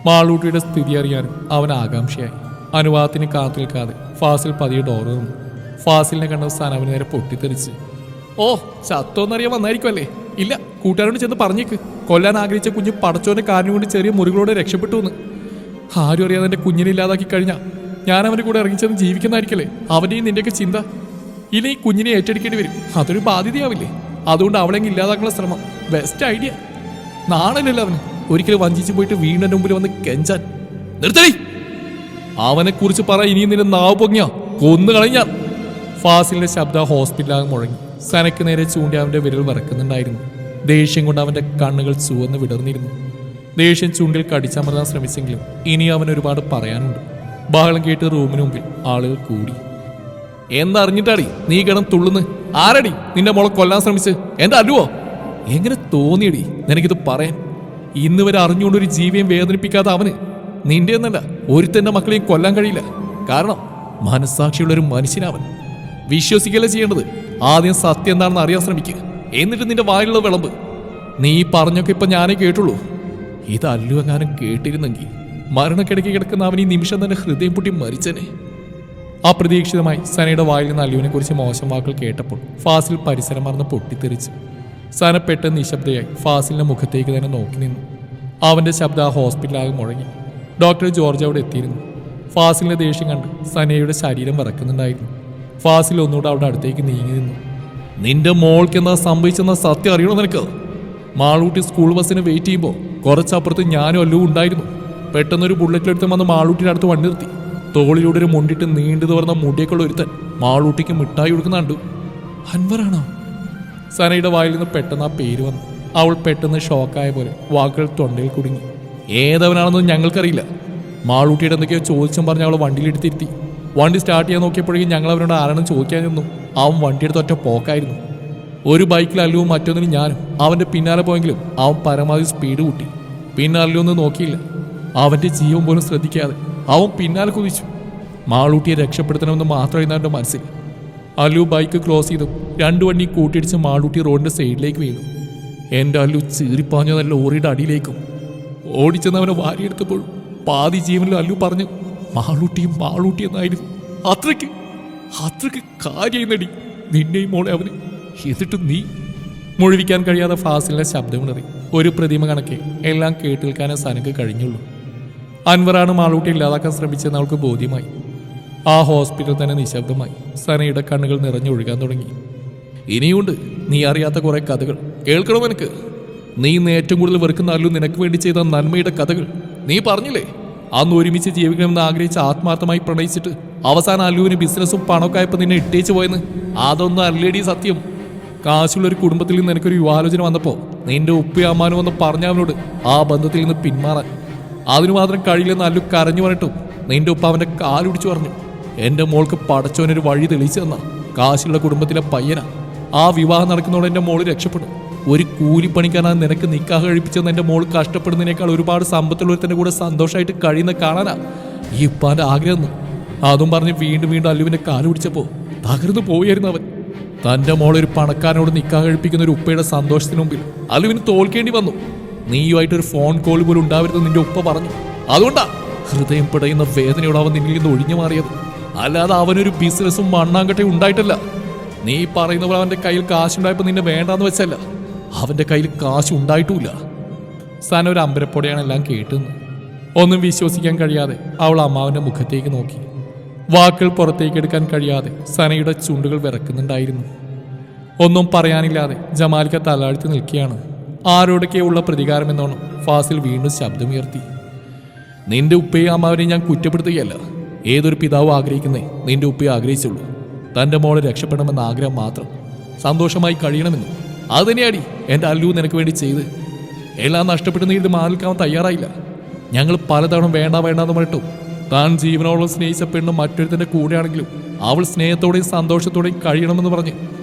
മാളൂട്ടിയുടെ സ്ഥിതി അറിയാനും അവൻ ആകാംക്ഷയായി. അനുവാദത്തിന് കാത്തു നിൽക്കാതെ ഫാസിൽ പതിയെ ഡോർ തുറന്നു. ഫാസിലിനെ കണ്ട സന അവന് നേരെ പൊട്ടിത്തെറിച്ച്. ഓ, ചത്തോന്നറിയാൻ വന്നായിരിക്കുമല്ലേ? ഇല്ല, കൂട്ടുകാരോട് ചെന്ന് പറഞ്ഞേക്ക്, കൊല്ലാൻ ആഗ്രഹിച്ച കുഞ്ഞ് പടച്ചോന്റെ കാര്യം കൊണ്ട് ചെറിയ മുറികളോടെ രക്ഷപ്പെട്ടു എന്ന്. ആരും അറിയാതെ എൻ്റെ കുഞ്ഞിനെ ഇല്ലാതാക്കി കഴിഞ്ഞാൽ ഞാൻ അവൻ്റെ കൂടെ ഇറങ്ങിച്ചെന്ന് ജീവിക്കുന്നതായിരിക്കല്ലേ അവൻ്റെയും നിന്റെയൊക്കെ ചിന്ത. ഇനി ഈ കുഞ്ഞിനെ ഏറ്റെടുക്കേണ്ടി വരും, അതൊരു ബാധ്യതയാവില്ലേ? അതുകൊണ്ട് അവളെങ്കിൽ ഇല്ലാതാക്കാനുള്ള ശ്രമം ബെസ്റ്റ് ഐഡിയ. നാണല്ലോ അവന് ഒരിക്കലും വഞ്ചിച്ച് പോയിട്ട് വീടിൻ്റെ മുമ്പിൽ വന്ന് കെഞ്ചാൻ. നിർത്തടി, അവനെ കുറിച്ച് പറ. ഇനിയും നിന്റെ നാവ് പൊങ്ങിയ കൊന്നു കളഞ്ഞാൽ. ഫാസിലിന്റെ ശബ്ദം ഹോസ്പിറ്റലാകെ മുഴങ്ങി. സനയ്ക്ക് നേരെ ചൂണ്ടി അവന്റെ വിരൽ വിറക്കുന്നുണ്ടായിരുന്നു. ദേഷ്യം കൊണ്ട് അവന്റെ കണ്ണുകൾ ചുവന്ന് വിടർന്നിരുന്നു. ദേഷ്യം ചുണ്ടിൽ കടിച്ചമർത്താൻ ശ്രമിച്ചെങ്കിലും ഇനി അവൻ ഒരുപാട് പറയാനുണ്ട്. ബഹളം കേട്ട് റൂമിന് മുമ്പിൽ ആളുകൾ കൂടി. എന്തറിഞ്ഞിട്ടാടി നീ കിടന്ന് തുള്ളുന്ന്? ആരടി നിന്റെ മോളെ കൊല്ലാൻ ശ്രമിച്ച്? എന്റെ അല്ലുവോ? എങ്ങനെ തോന്നിയടി നിനക്കിത് പറയാൻ? ഇന്ന് വരെ അറിഞ്ഞുകൊണ്ടൊരു ജീവിയും വേദനിപ്പിക്കാതെ അവന് നിന്റെ എന്നല്ല ഒരുത്തന്റെ മക്കളെയും കൊല്ലാൻ കഴിയില്ല. കാരണം മനസ്സാക്ഷിയുള്ളൊരു മനുഷ്യനവൻ. വിശ്വസിക്കല്ലേ ചെയ്യേണ്ടത്. ആദ്യം സത്യം എന്താണെന്ന് അറിയാൻ ശ്രമിക്കുക, എന്നിട്ട് നിന്റെ വായിലുള്ള വിളമ്പ്. നീ പറഞ്ഞൊക്കെ ഇപ്പൊ ഞാനേ കേട്ടുള്ളൂ. ഇത് അല്ലു എങ്ങാനും കേട്ടിരുന്നെങ്കിൽ മരണക്കിടയ്ക്ക് കിടക്കുന്ന അവൻ ഈ നിമിഷം തന്നെ ഹൃദയം പൊട്ടി മരിച്ചനെ. അപ്രതീക്ഷിതമായി സനയുടെ വായിൽ നിന്ന് അല്ലുവിനെ കുറിച്ച് മോശം വാക്കുകൾ കേട്ടപ്പോൾ ഫാസിൽ പരിസരം മറന്ന് പൊട്ടിത്തെറിച്ചു. സന പെട്ടെന്ന് നിശബ്ദയായി ഫാസിലിന്റെ മുഖത്തേക്ക് തന്നെ നോക്കി നിന്നു. അവന്റെ ശബ്ദം ആ ഹോസ്പിറ്റലാകെ മുഴങ്ങി. ഡോക്ടർ ജോർജ് അവിടെ എത്തിയിരുന്നു. ഫാസിലിന്റെ ദേഷ്യം കണ്ട് സനയുടെ ശരീരം വിറക്കുന്നുണ്ടായിരുന്നു. ഫാസിൽ ഒന്നുകൂടെ അവളുടെ അടുത്തേക്ക് നീങ്ങി നിന്നു. നിന്റെ മോൾക്ക് എന്താ സംഭവിച്ചെന്ന സത്യം അറിയണോ നിനക്ക്? മാളൂട്ടി സ്കൂൾ ബസ്സിന് വെയിറ്റ് ചെയ്യുമ്പോൾ കുറച്ചപ്പുറത്ത് ഞാനും അല്ലുവും ഉണ്ടായിരുന്നു. പെട്ടെന്നൊരു ബുള്ളറ്റിലെടുത്ത് വന്ന് മാളൂട്ടിയുടെ അടുത്ത് വണ്ടി നിർത്തി. തോളിലൂടെ ഒരു മുണ്ടിട്ട് നീണ്ടു തുറന്ന മുടിയൊക്കെയുള്ള ഒരുത്തൻ മാളൂട്ടിക്ക് മിഠായി കൊടുക്കുന്നുണ്ട്. അൻവറാണോ? സനയുടെ വായിൽ നിന്ന് പെട്ടെന്ന് ആ പേര് വന്നു. അവൾ പെട്ടെന്ന് ഷോക്കായ പോലെ വാക്കുകൾ തൊണ്ടയിൽ കുടുങ്ങി. ഏതവനാണെന്നൊന്നും ഞങ്ങൾക്കറിയില്ല. മാളൂട്ടിയുടെ എന്തൊക്കെയോ ചോദിച്ചും പറഞ്ഞ് അവളെ വണ്ടിയിലെടുത്തിരുത്തി. വണ്ടി സ്റ്റാർട്ട് ചെയ്യാൻ നോക്കിയപ്പോഴേക്കും ഞങ്ങൾ അവനോട് ആരാണെന്ന് ചോദിക്കാൻ നിന്നു. അവൻ വണ്ടിയെടുത്ത് ഒറ്റ പോക്കായിരുന്നു. ഒരു ബൈക്കിൽ അല്ലുവും മറ്റൊന്നിനും ഞാനും അവൻ്റെ പിന്നാലെ പോയെങ്കിലും അവൻ പരമാവധി സ്പീഡ് കൂട്ടി. പിന്നെ അല്ലുവൊന്നും നോക്കിയില്ല. അവൻ്റെ ജീവൻ പോലും ശ്രദ്ധിക്കാതെ അവൻ പിന്നാലെ കുതിച്ചു. മാളൂട്ടിയെ രക്ഷപ്പെടുത്തണമെന്ന് മാത്രമായിരുന്നു അവൻ്റെ മനസ്സിൽ. അല്ലു ബൈക്ക് ക്രോസ് ചെയ്തു 2 വണ്ടി കൂട്ടിയിടിച്ച് മാളൂട്ടി റോഡിൻ്റെ സൈഡിലേക്ക് വീണു. എൻ്റെ അല്ലു ചീറിപ്പാഞ്ഞ നല്ല ലോറിയുടെ അടിയിലേക്കും. ഓടിച്ചെന്ന് അവനെ വാരിയെടുത്തപ്പോൾ പാതി ജീവനിൽ അല്ലു പറഞ്ഞു, മാളൂട്ടിയും മാളൂട്ടി എന്നായിരുന്നു. അത്രയ്ക്ക് കാര്യമായി നിന്നെയും മോളെ അവന്. എന്നിട്ട് നീ മുഴുവിക്കാൻ കഴിയാതെ ഫാസിലിന്റെ ശബ്ദമുണറി. ഒരു പ്രതിമ കണക്കെ എല്ലാം കേട്ടിൽക്കാനേ സനക്ക് കഴിഞ്ഞുള്ളൂ. അൻവറാണ് മാളൂട്ടി ഇല്ലാതാക്കാൻ ശ്രമിച്ചെന്ന് അവൾക്ക് ബോധ്യമായി. ആ ഹോസ്പിറ്റൽ തന്നെ നിശബ്ദമായി. സനയുടെ കണ്ണുകൾ നിറഞ്ഞൊഴുകാൻ തുടങ്ങി. ഇനിയുണ്ട് നീ അറിയാത്ത കുറെ കഥകൾ. കേൾക്കണം എനിക്ക്. നീ ഇന്ന് ഏറ്റവും കൂടുതൽ വെറുക്കുന്ന അല്ലു നിനക്ക് വേണ്ടി ചെയ്ത നന്മയുടെ കഥകൾ. നീ പറഞ്ഞില്ലേ അന്ന് ഒരുമിച്ച് ജീവിക്കണമെന്ന് ആഗ്രഹിച്ച് ആത്മാർത്ഥമായി പ്രണയിച്ചിട്ട് അവസാനം അല്ലുവിന് ബിസിനസ്സും പണമൊക്കെ ആയപ്പോൾ നിന്നെ ഇട്ടേച്ച് പോയെന്ന്. അതൊന്നും അല്ലേടി സത്യം. കാശുള്ളൊരു കുടുംബത്തിൽ നിന്ന് എനിക്കൊരു യുവാലോചന വന്നപ്പോൾ നിന്റെ ഉപ്പയും അമ്മാനും ഒന്ന് പറഞ്ഞ അവനോട് ആ ബന്ധത്തിൽ നിന്ന് പിന്മാറാൻ. അതിനു മാത്രം കഴിയില്ലെന്ന് അല്ലു കരഞ്ഞു പറഞ്ഞിട്ടും നിന്റെ ഉപ്പ അവൻ്റെ കാലുടിച്ചു പറഞ്ഞു. എൻ്റെ മോൾക്ക് പടച്ചോനൊരു വഴി തെളിയിച്ചു തന്ന കാശുള്ള കുടുംബത്തിലെ പയ്യനാ. ആ വിവാഹം നടക്കുന്നതോടെ എൻ്റെ മോള് രക്ഷപ്പെടും. ഒരു കൂലിപ്പണിക്കാനാണ് നിനക്ക് നിക്കാഹ് കഴിപ്പിച്ചെന്ന് എൻ്റെ മോൾ കഷ്ടപ്പെടുന്നതിനേക്കാൾ ഒരുപാട് സമ്പത്തുള്ളവരുടെ കൂടെ സന്തോഷമായിട്ട് കഴിയുന്ന കാണാനാ ഈ ഉപ്പാൻ്റെ ആഗ്രഹം. അതും പറഞ്ഞ് വീണ്ടും അല്ലുവിൻ്റെ കാല് പിടിച്ചപ്പോൾ തകർന്നു പോയായിരുന്നു അവൻ. തൻ്റെ മോളൊരു പണക്കാരനോട് നിക്കാഹ് കഴിപ്പിക്കുന്ന ഒരു ഉപ്പയുടെ സന്തോഷത്തിന് മുമ്പിൽ അല്ലുവിന് തോൽക്കേണ്ടി വന്നു. നീയുമായിട്ടൊരു ഫോൺ കോൾ പോലും ഉണ്ടാവരുതെന്ന് നിന്റെ ഉപ്പ പറഞ്ഞു. അതുകൊണ്ടാ ഹൃദയം പിടയുന്ന വേദനയോട് അവൻ നിന്നിൽ നിന്ന് ഒഴിഞ്ഞു മാറിയത്. അല്ലാതെ അവനൊരു ബിസിനസ്സും മണ്ണാങ്കട്ടയും ഉണ്ടായിട്ടല്ല. നീ പറയുന്ന പോലെ അവൻ്റെ കയ്യിൽ കാശുണ്ടായപ്പോൾ നിന്നെ വേണ്ടാന്ന് വെച്ചല്ല, അവൻ്റെ കയ്യിൽ കാശ് ഉണ്ടായിട്ടുമില്ല. സന ഒരു അമ്പരപ്പോടെയാണ് എല്ലാം കേട്ടുന്നത്. ഒന്നും വിശ്വസിക്കാൻ കഴിയാതെ അവൾ അമ്മാവൻ്റെ മുഖത്തേക്ക് നോക്കി. വാക്കുകൾ പുറത്തേക്ക് എടുക്കാൻ കഴിയാതെ സനയുടെ ചുണ്ടുകൾ വിറക്കുന്നുണ്ടായിരുന്നു. ഒന്നും പറയാനില്ലാതെ ജമാലിക്ക തലാഴ്ത്തി നിൽക്കുകയാണ്. ആരോടൊക്കെയുള്ള പ്രതികാരമെന്നോണം ഫാസിൽ വീണ്ടും ശബ്ദമുയർത്തി. നിന്റെ ഉപ്പയും അമ്മാവനെയും ഞാൻ കുറ്റപ്പെടുത്തുകയല്ല. ഏതൊരു പിതാവും ആഗ്രഹിക്കുന്നേ നിന്റെ ഉപ്പയെ ആഗ്രഹിച്ചുള്ളൂ. തൻ്റെ മോളെ രക്ഷപ്പെടണമെന്ന ആഗ്രഹം മാത്രം, സന്തോഷമായി കഴിയണമെന്നും. അത് തന്നെയാടി എൻ്റെ അല്ലു നിനക്ക് വേണ്ടി ചെയ്ത്. എല്ലാം നഷ്ടപ്പെടുന്ന ഇത് മാറിക്കാൻ തയ്യാറായില്ല. ഞങ്ങൾ പലതവണ വേണ്ടാന്ന് പറഞ്ഞിട്ടും താൻ ജീവനോളം സ്നേഹിച്ച പെണ്ണ് മറ്റൊരുത്തൻ്റെ കൂടെയാണെങ്കിലും അവൾ സ്നേഹത്തോടെയും സന്തോഷത്തോടെയും കഴിയണമെന്ന് പറഞ്ഞ്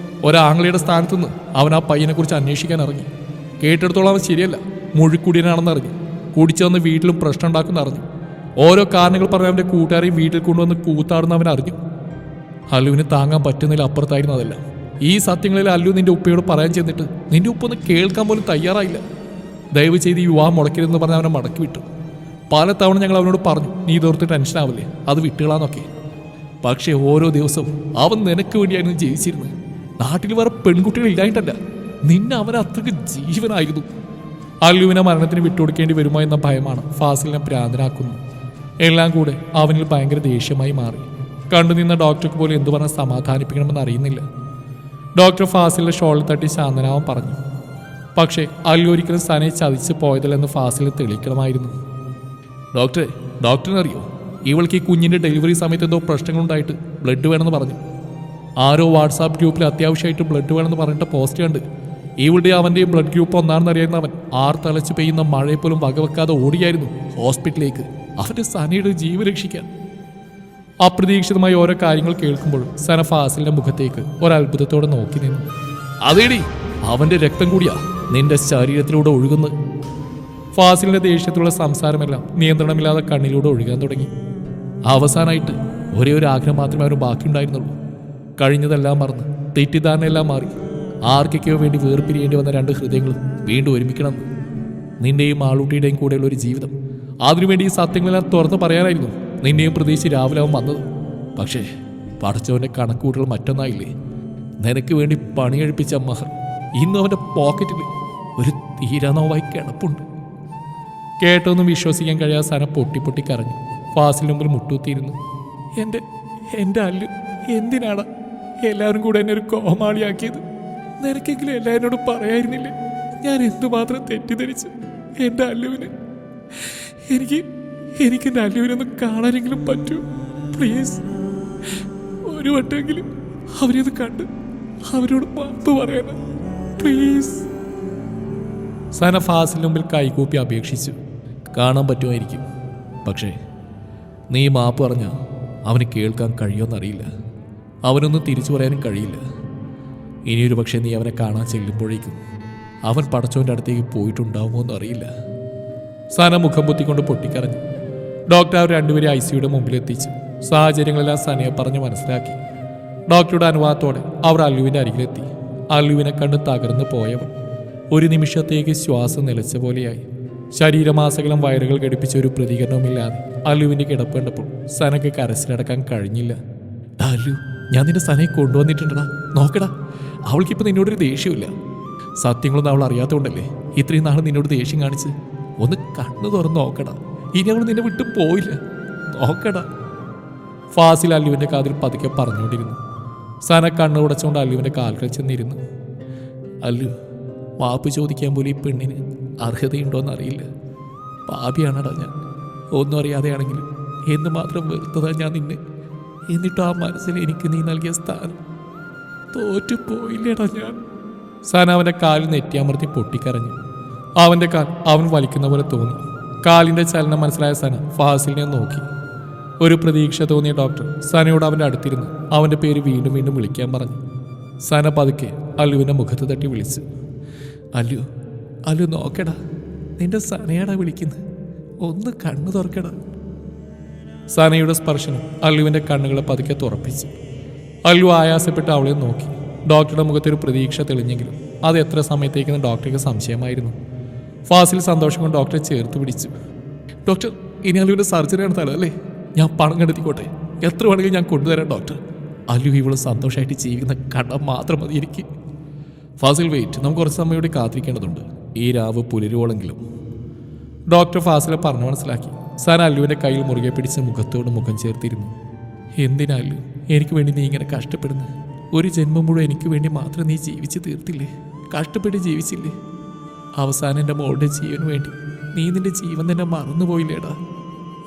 ഒരാംഗ്ലയുടെ സ്ഥാനത്തുനിന്ന് അവൻ ആ പയ്യനെക്കുറിച്ച് അന്വേഷിക്കാൻ ഇറങ്ങി. കേട്ടെടുത്തോളം അവൻ ശരിയല്ല, മുഴുക്കുടിയനാണെന്ന് അറിഞ്ഞു. കുടിച്ചു വന്ന് വീട്ടിലും പ്രശ്നം ഉണ്ടാക്കുന്ന അറിഞ്ഞു. ഓരോ കാരണങ്ങൾ പറഞ്ഞ് അവൻ്റെ കൂട്ടുകാരെയും വീട്ടിൽ കൊണ്ടുവന്ന് കൂത്താടുന്ന അവൻ അറിഞ്ഞു. അല്ലുവിന് താങ്ങാൻ പറ്റുന്നതിൽ അപ്പുറത്തായിരുന്നു അതെല്ലാം. ഈ സത്യങ്ങളിൽ അല്ലു നിന്റെ ഉപ്പയോട് പറയാൻ ചെന്നിട്ട് നിന്റെ ഉപ്പ ഒന്ന് കേൾക്കാൻ പോലും തയ്യാറായില്ല. ദയവ് ചെയ്ത് ഈ വിവാഹം മുടക്കരുതെന്ന് പറഞ്ഞ് അവനെ മടക്കി വിട്ടു. പല തവണ ഞങ്ങൾ അവനോട് പറഞ്ഞു, നീ ഇതോർത്ത് ടെൻഷനാവില്ലേ, അത് വിട്ടുകളാന്നൊക്കെ. പക്ഷേ ഓരോ ദിവസവും അവൻ നിനക്ക് വേണ്ടിയായിരുന്നു ജീവിച്ചിരുന്നത്. നാട്ടിൽ വേറെ പെൺകുട്ടികൾ ഇല്ലായിട്ടല്ല, നിന്നെ അവൻ അത്രയ്ക്ക് ജീവനായിരുന്നു. അല്ലുവിനെ മരണത്തിന് വിട്ടുകൊടുക്കേണ്ടി വരുമോ എന്ന ഭയമാണ് ഫാസിലിനെ ഭ്രാന്തനാക്കുന്നത്. എല്ലാം കൂടെ അവനിൽ ഭയങ്കര ദേഷ്യമായി മാറി. കണ്ടുനിന്ന ഡോക്ടർക്ക് പോലും എന്തു പറഞ്ഞാൽ സമാധാനിപ്പിക്കണമെന്ന് അറിയുന്നില്ല. ഡോക്ടർ ഫാസിലിന്റെ ഷോളിൽ തട്ടി ശാന്തനാവാൻ പറഞ്ഞു. പക്ഷേ അല്ലു ഒരിക്കലും സനയെ ചതിച്ച് പോയതല്ലെന്ന് ഫാസിലിന് തെളിയിക്കണമായിരുന്നു. ഡോക്ടറിനറിയോ, ഇവൾക്ക് ഈ കുഞ്ഞിൻ്റെ ഡെലിവറി സമയത്ത് എന്തോ പ്രശ്നങ്ങളുണ്ടായിട്ട് ബ്ലഡ് വേണമെന്ന് പറഞ്ഞു. ആരോ വാട്സാപ്പ് ഗ്രൂപ്പിൽ അത്യാവശ്യമായിട്ട് ബ്ലഡ് വേണമെന്ന് പറഞ്ഞിട്ട് പോസ്റ്റ് കണ്ട് ഇവളുടെ അവൻ്റെയും ബ്ലഡ് ഗ്രൂപ്പ് ഒന്നാണെന്ന് അറിയുന്ന അവൻ തലച്ച് പെയ്യുന്ന മഴയെ പോലും വകവെക്കാതെ ഓടിയായിരുന്നു ഹോസ്പിറ്റലിലേക്ക് അവൻ്റെ സനയുടെ ജീവൻ രക്ഷിക്കാൻ. അപ്രതീക്ഷിതമായി ഓരോ കാര്യങ്ങൾ കേൾക്കുമ്പോഴും സന ഫാസിലിന്റെ മുഖത്തേക്ക് ഒരത്ഭുതത്തോടെ നോക്കി നിന്നു. അതേടി, അവന്റെ രക്തം കൂടിയാ നിന്റെ ശരീരത്തിലൂടെ ഒഴുകുന്നത്. ഫാസിലിന്റെ ദേഷ്യത്തിലുള്ള സംസാരമെല്ലാം നിയന്ത്രണമില്ലാതെ കണ്ണിലൂടെ ഒഴുകാൻ തുടങ്ങി. അവസാനമായിട്ട് ഒരേ ഒരു ആഗ്രഹം മാത്രമേ അവന് ബാക്കിയുണ്ടായിരുന്നുള്ളൂ. കഴിഞ്ഞതെല്ലാം മറന്ന് തെറ്റിദ്ധാരണയെല്ലാം മാറി ആർക്കൊക്കെയോ വേണ്ടി വേർപിരിയേണ്ടി വന്ന 2 ഹൃദയങ്ങളും വീണ്ടും ഒരുമിക്കണം. നിന്റെയും ആളൂട്ടിയുടെയും കൂടെയുള്ള ഒരു ജീവിതം. അതിനുവേണ്ടി ഈ സത്യങ്ങളെല്ലാം തുറന്ന് പറയാനായിരുന്നു നിന്നെയും പ്രതീക്ഷിച്ച് രാവിലെ അവൻ വന്നത്. പക്ഷേ പടച്ചവൻ്റെ കണക്കൂട്ടുകൾ മറ്റൊന്നായില്ലേ. നിനക്ക് വേണ്ടി പണിയെഴുപ്പിച്ച മഹർ ഇന്ന് അവൻ്റെ പോക്കറ്റിൽ ഒരു തീരാനോവായി കിടപ്പുണ്ട്. കേട്ടൊന്നും വിശ്വസിക്കാൻ കഴിയാതെ സന പൊട്ടി കരഞ്ഞു. ഫാസിലിന് മുമ്പിൽ മുട്ടുകുത്തിയിരുന്നു. എൻ്റെ അല്ലു, എന്തിനാണ് എല്ലാവരും കൂടെ എന്നെ ഒരു കോമാളിയാക്കിയത്? നിനക്കെങ്കിലും എല്ലാവരോടും പറയായിരുന്നില്ലേ ഞാൻ എന്തുമാത്രം തെറ്റിദ്ധരിച്ചു എൻ്റെ അല്ലുവിന്? എനിക്ക് എൻ്റെ അല്ലുവിനൊന്ന് കാണാനെങ്കിലും പറ്റൂ പ്ലീസ്. ഒരു വട്ടെങ്കിലും അവരെയൊന്ന് കണ്ട് അവരോട് മാപ്പ് പറയാനാ പ്ലീസ്. സന ഫാസിലിന് മുമ്പിൽ കൈകൂപ്പി അപേക്ഷിച്ചു. കാണാൻ പറ്റുമായിരിക്കും, പക്ഷേ നീ മാപ്പ് പറഞ്ഞാൽ അവന് കേൾക്കാൻ കഴിയുമെന്നറിയില്ല. അവനൊന്നും തിരിച്ചു പറയാനും കഴിയില്ല. ഇനിയൊരു പക്ഷേ നീ അവനെ കാണാൻ ചെല്ലുമ്പോഴേക്കും അവൻ പടച്ചോൻ്റെ അടുത്തേക്ക് പോയിട്ടുണ്ടാവുമോ എന്നറിയില്ല. സന മുഖം പൊത്തിക്കൊണ്ട് പൊട്ടിക്കരഞ്ഞു. ഡോക്ടർ അവർ രണ്ടുപേരെ ICUയുടെ മുമ്പിലെത്തിച്ചു. സാഹചര്യങ്ങളെല്ലാം സനയെ പറഞ്ഞ് മനസ്സിലാക്കി. ഡോക്ടറുടെ അനുവാദത്തോടെ അവർ അല്ലുവിൻ്റെ അരികിലെത്തി. അല്ലുവിനെ കണ്ട് തകർന്നു പോയവൻ ഒരു നിമിഷത്തേക്ക് ശ്വാസം നിലച്ച പോലെയായി. ശരീരമാസകലം വയറുകൾ ഘടിപ്പിച്ച ഒരു പ്രതികരണവുമില്ലാതെ അല്ലുവിൻ്റെ കിടപ്പ് കണ്ടപ്പോൾ സനയ്ക്ക് കരച്ചിലടക്കാൻ കഴിഞ്ഞില്ല. അല്ലു, ഞാൻ നിന്റെ സനയെ കൊണ്ടുവന്നിട്ടുണ്ടടാ, നോക്കടാ. അവൾക്കിപ്പോൾ നിന്നോടൊരു ദേഷ്യമില്ല. സത്യങ്ങളൊന്നും അവൾ അറിയാത്തതുകൊണ്ടല്ലേ ഇത്രയും നാൾ നിന്നോട് ദേഷ്യം കാണിച്ച്. ഒന്ന് കണ്ണു തുറന്ന് നോക്കടാ, ഇനി അവൾ നിന്നെ വിട്ടു പോയില്ല, നോക്കടാ. ഫാസിൽ അല്ലുവിൻ്റെ കാതിൽ പതുക്കെ പറഞ്ഞുകൊണ്ടിരുന്നു. സന കണ്ണു ഉടച്ചുകൊണ്ട് അല്ലുവിൻ്റെ കാൽക്കൽ ചെന്നിരുന്നു. അല്ലു, മാപ്പ് ചോദിക്കാൻ പോലും ഈ പെണ്ണിന് അർഹതയുണ്ടോയെന്നറിയില്ല. പാപിയാണടാ ഞാൻ. ഒന്നും അറിയാതെയാണെങ്കിലും എന്ന് മാത്രം വെറുത്തതാ ഞാൻ നിന്നെ. എന്നിട്ട് ആ മനസ്സിൽ എനിക്ക് നീ നൽകിയ സ്ഥാനം തോറ്റുപോയില്ലേടാ ഞാൻ. സന അവൻ്റെ കാലിൽ നെറ്റിയമർത്തി പൊട്ടിക്കരഞ്ഞു. അവൻ്റെ കാൽ അവൻ വലിക്കുന്ന പോലെ തോന്നി. കാലിൻ്റെ ചലനം മനസ്സിലായ സന ഫാസിലിനെ നോക്കി. ഒരു പ്രതീക്ഷ തോന്നിയ ഡോക്ടർ സനയോട് അവൻ്റെ അടുത്തിരുന്ന് അവൻ്റെ പേര് വീണ്ടും വീണ്ടും വിളിക്കാൻ പറഞ്ഞു. സന പതുക്കെ അല്ലുവിൻ്റെ മുഖത്ത് തട്ടി വിളിച്ചു. അല്ലു, അല്ലു നോക്കടാ, നിന്റെ സനയാടാ വിളിക്കുന്നത്, ഒന്ന് കണ്ണു തുറക്കടാ. സനയുടെ സ്പർശനം അല്ലുവിൻ്റെ കണ്ണുകളെ പതുക്കെ തുറപ്പിച്ചു. അല്ലു ആയാസപ്പെട്ട് അവളെ നോക്കി. ഡോക്ടറുടെ മുഖത്തൊരു പ്രതീക്ഷ തെളിഞ്ഞെങ്കിലും അത് എത്ര സമയത്തേക്കെന്ന് ഡോക്ടർക്ക് സംശയമായിരുന്നു. ഫാസിൽ സന്തോഷം കൊണ്ട് ഡോക്ടറെ ചേർത്ത് പിടിച്ചു. ഡോക്ടർ, ഇനി അല്ലുവിൻ്റെ സർജറി നടത്താലോ അല്ലേ? ഞാൻ പണം കണ്ടെത്തിക്കോട്ടെ, എത്ര വേണമെങ്കിലും ഞാൻ കൊണ്ടുതരാം ഡോക്ടർ. അല്ലു ഇവള് സന്തോഷമായിട്ട് ജീവിക്കുന്ന കടം മാത്രം മതി എനിക്ക്. ഫാസിൽ വെയിറ്റ്, നമുക്ക് കുറച്ച് സമയം കൂടി കാത്തിരിക്കേണ്ടതുണ്ട്. ഈ രാവ് പുലരുവോളെങ്കിലും. ഡോക്ടർ ഫാസിലെ പറഞ്ഞു മനസ്സിലാക്കി. സന അല്ലുവിൻ്റെ കയ്യിൽ മുറുകെ പിടിച്ച് മുഖത്തോട് മുഖം ചേർത്തിരുന്നു. എന്തിനാ അല്ലു എനിക്ക് വേണ്ടി നീ ഇങ്ങനെ കഷ്ടപ്പെടുന്നത്? ഒരു ജന്മം മുഴുവൻ എനിക്ക് വേണ്ടി മാത്രം നീ ജീവിച്ച് തീർത്തില്ലേ? കഷ്ടപ്പെട്ട് ജീവിച്ചില്ലേ? അവസാനം എൻ്റെ മോളുടെ ജീവന് വേണ്ടി നീ നിന്റെ ജീവൻ തന്നെ മറന്നുപോയില്ലേടാ.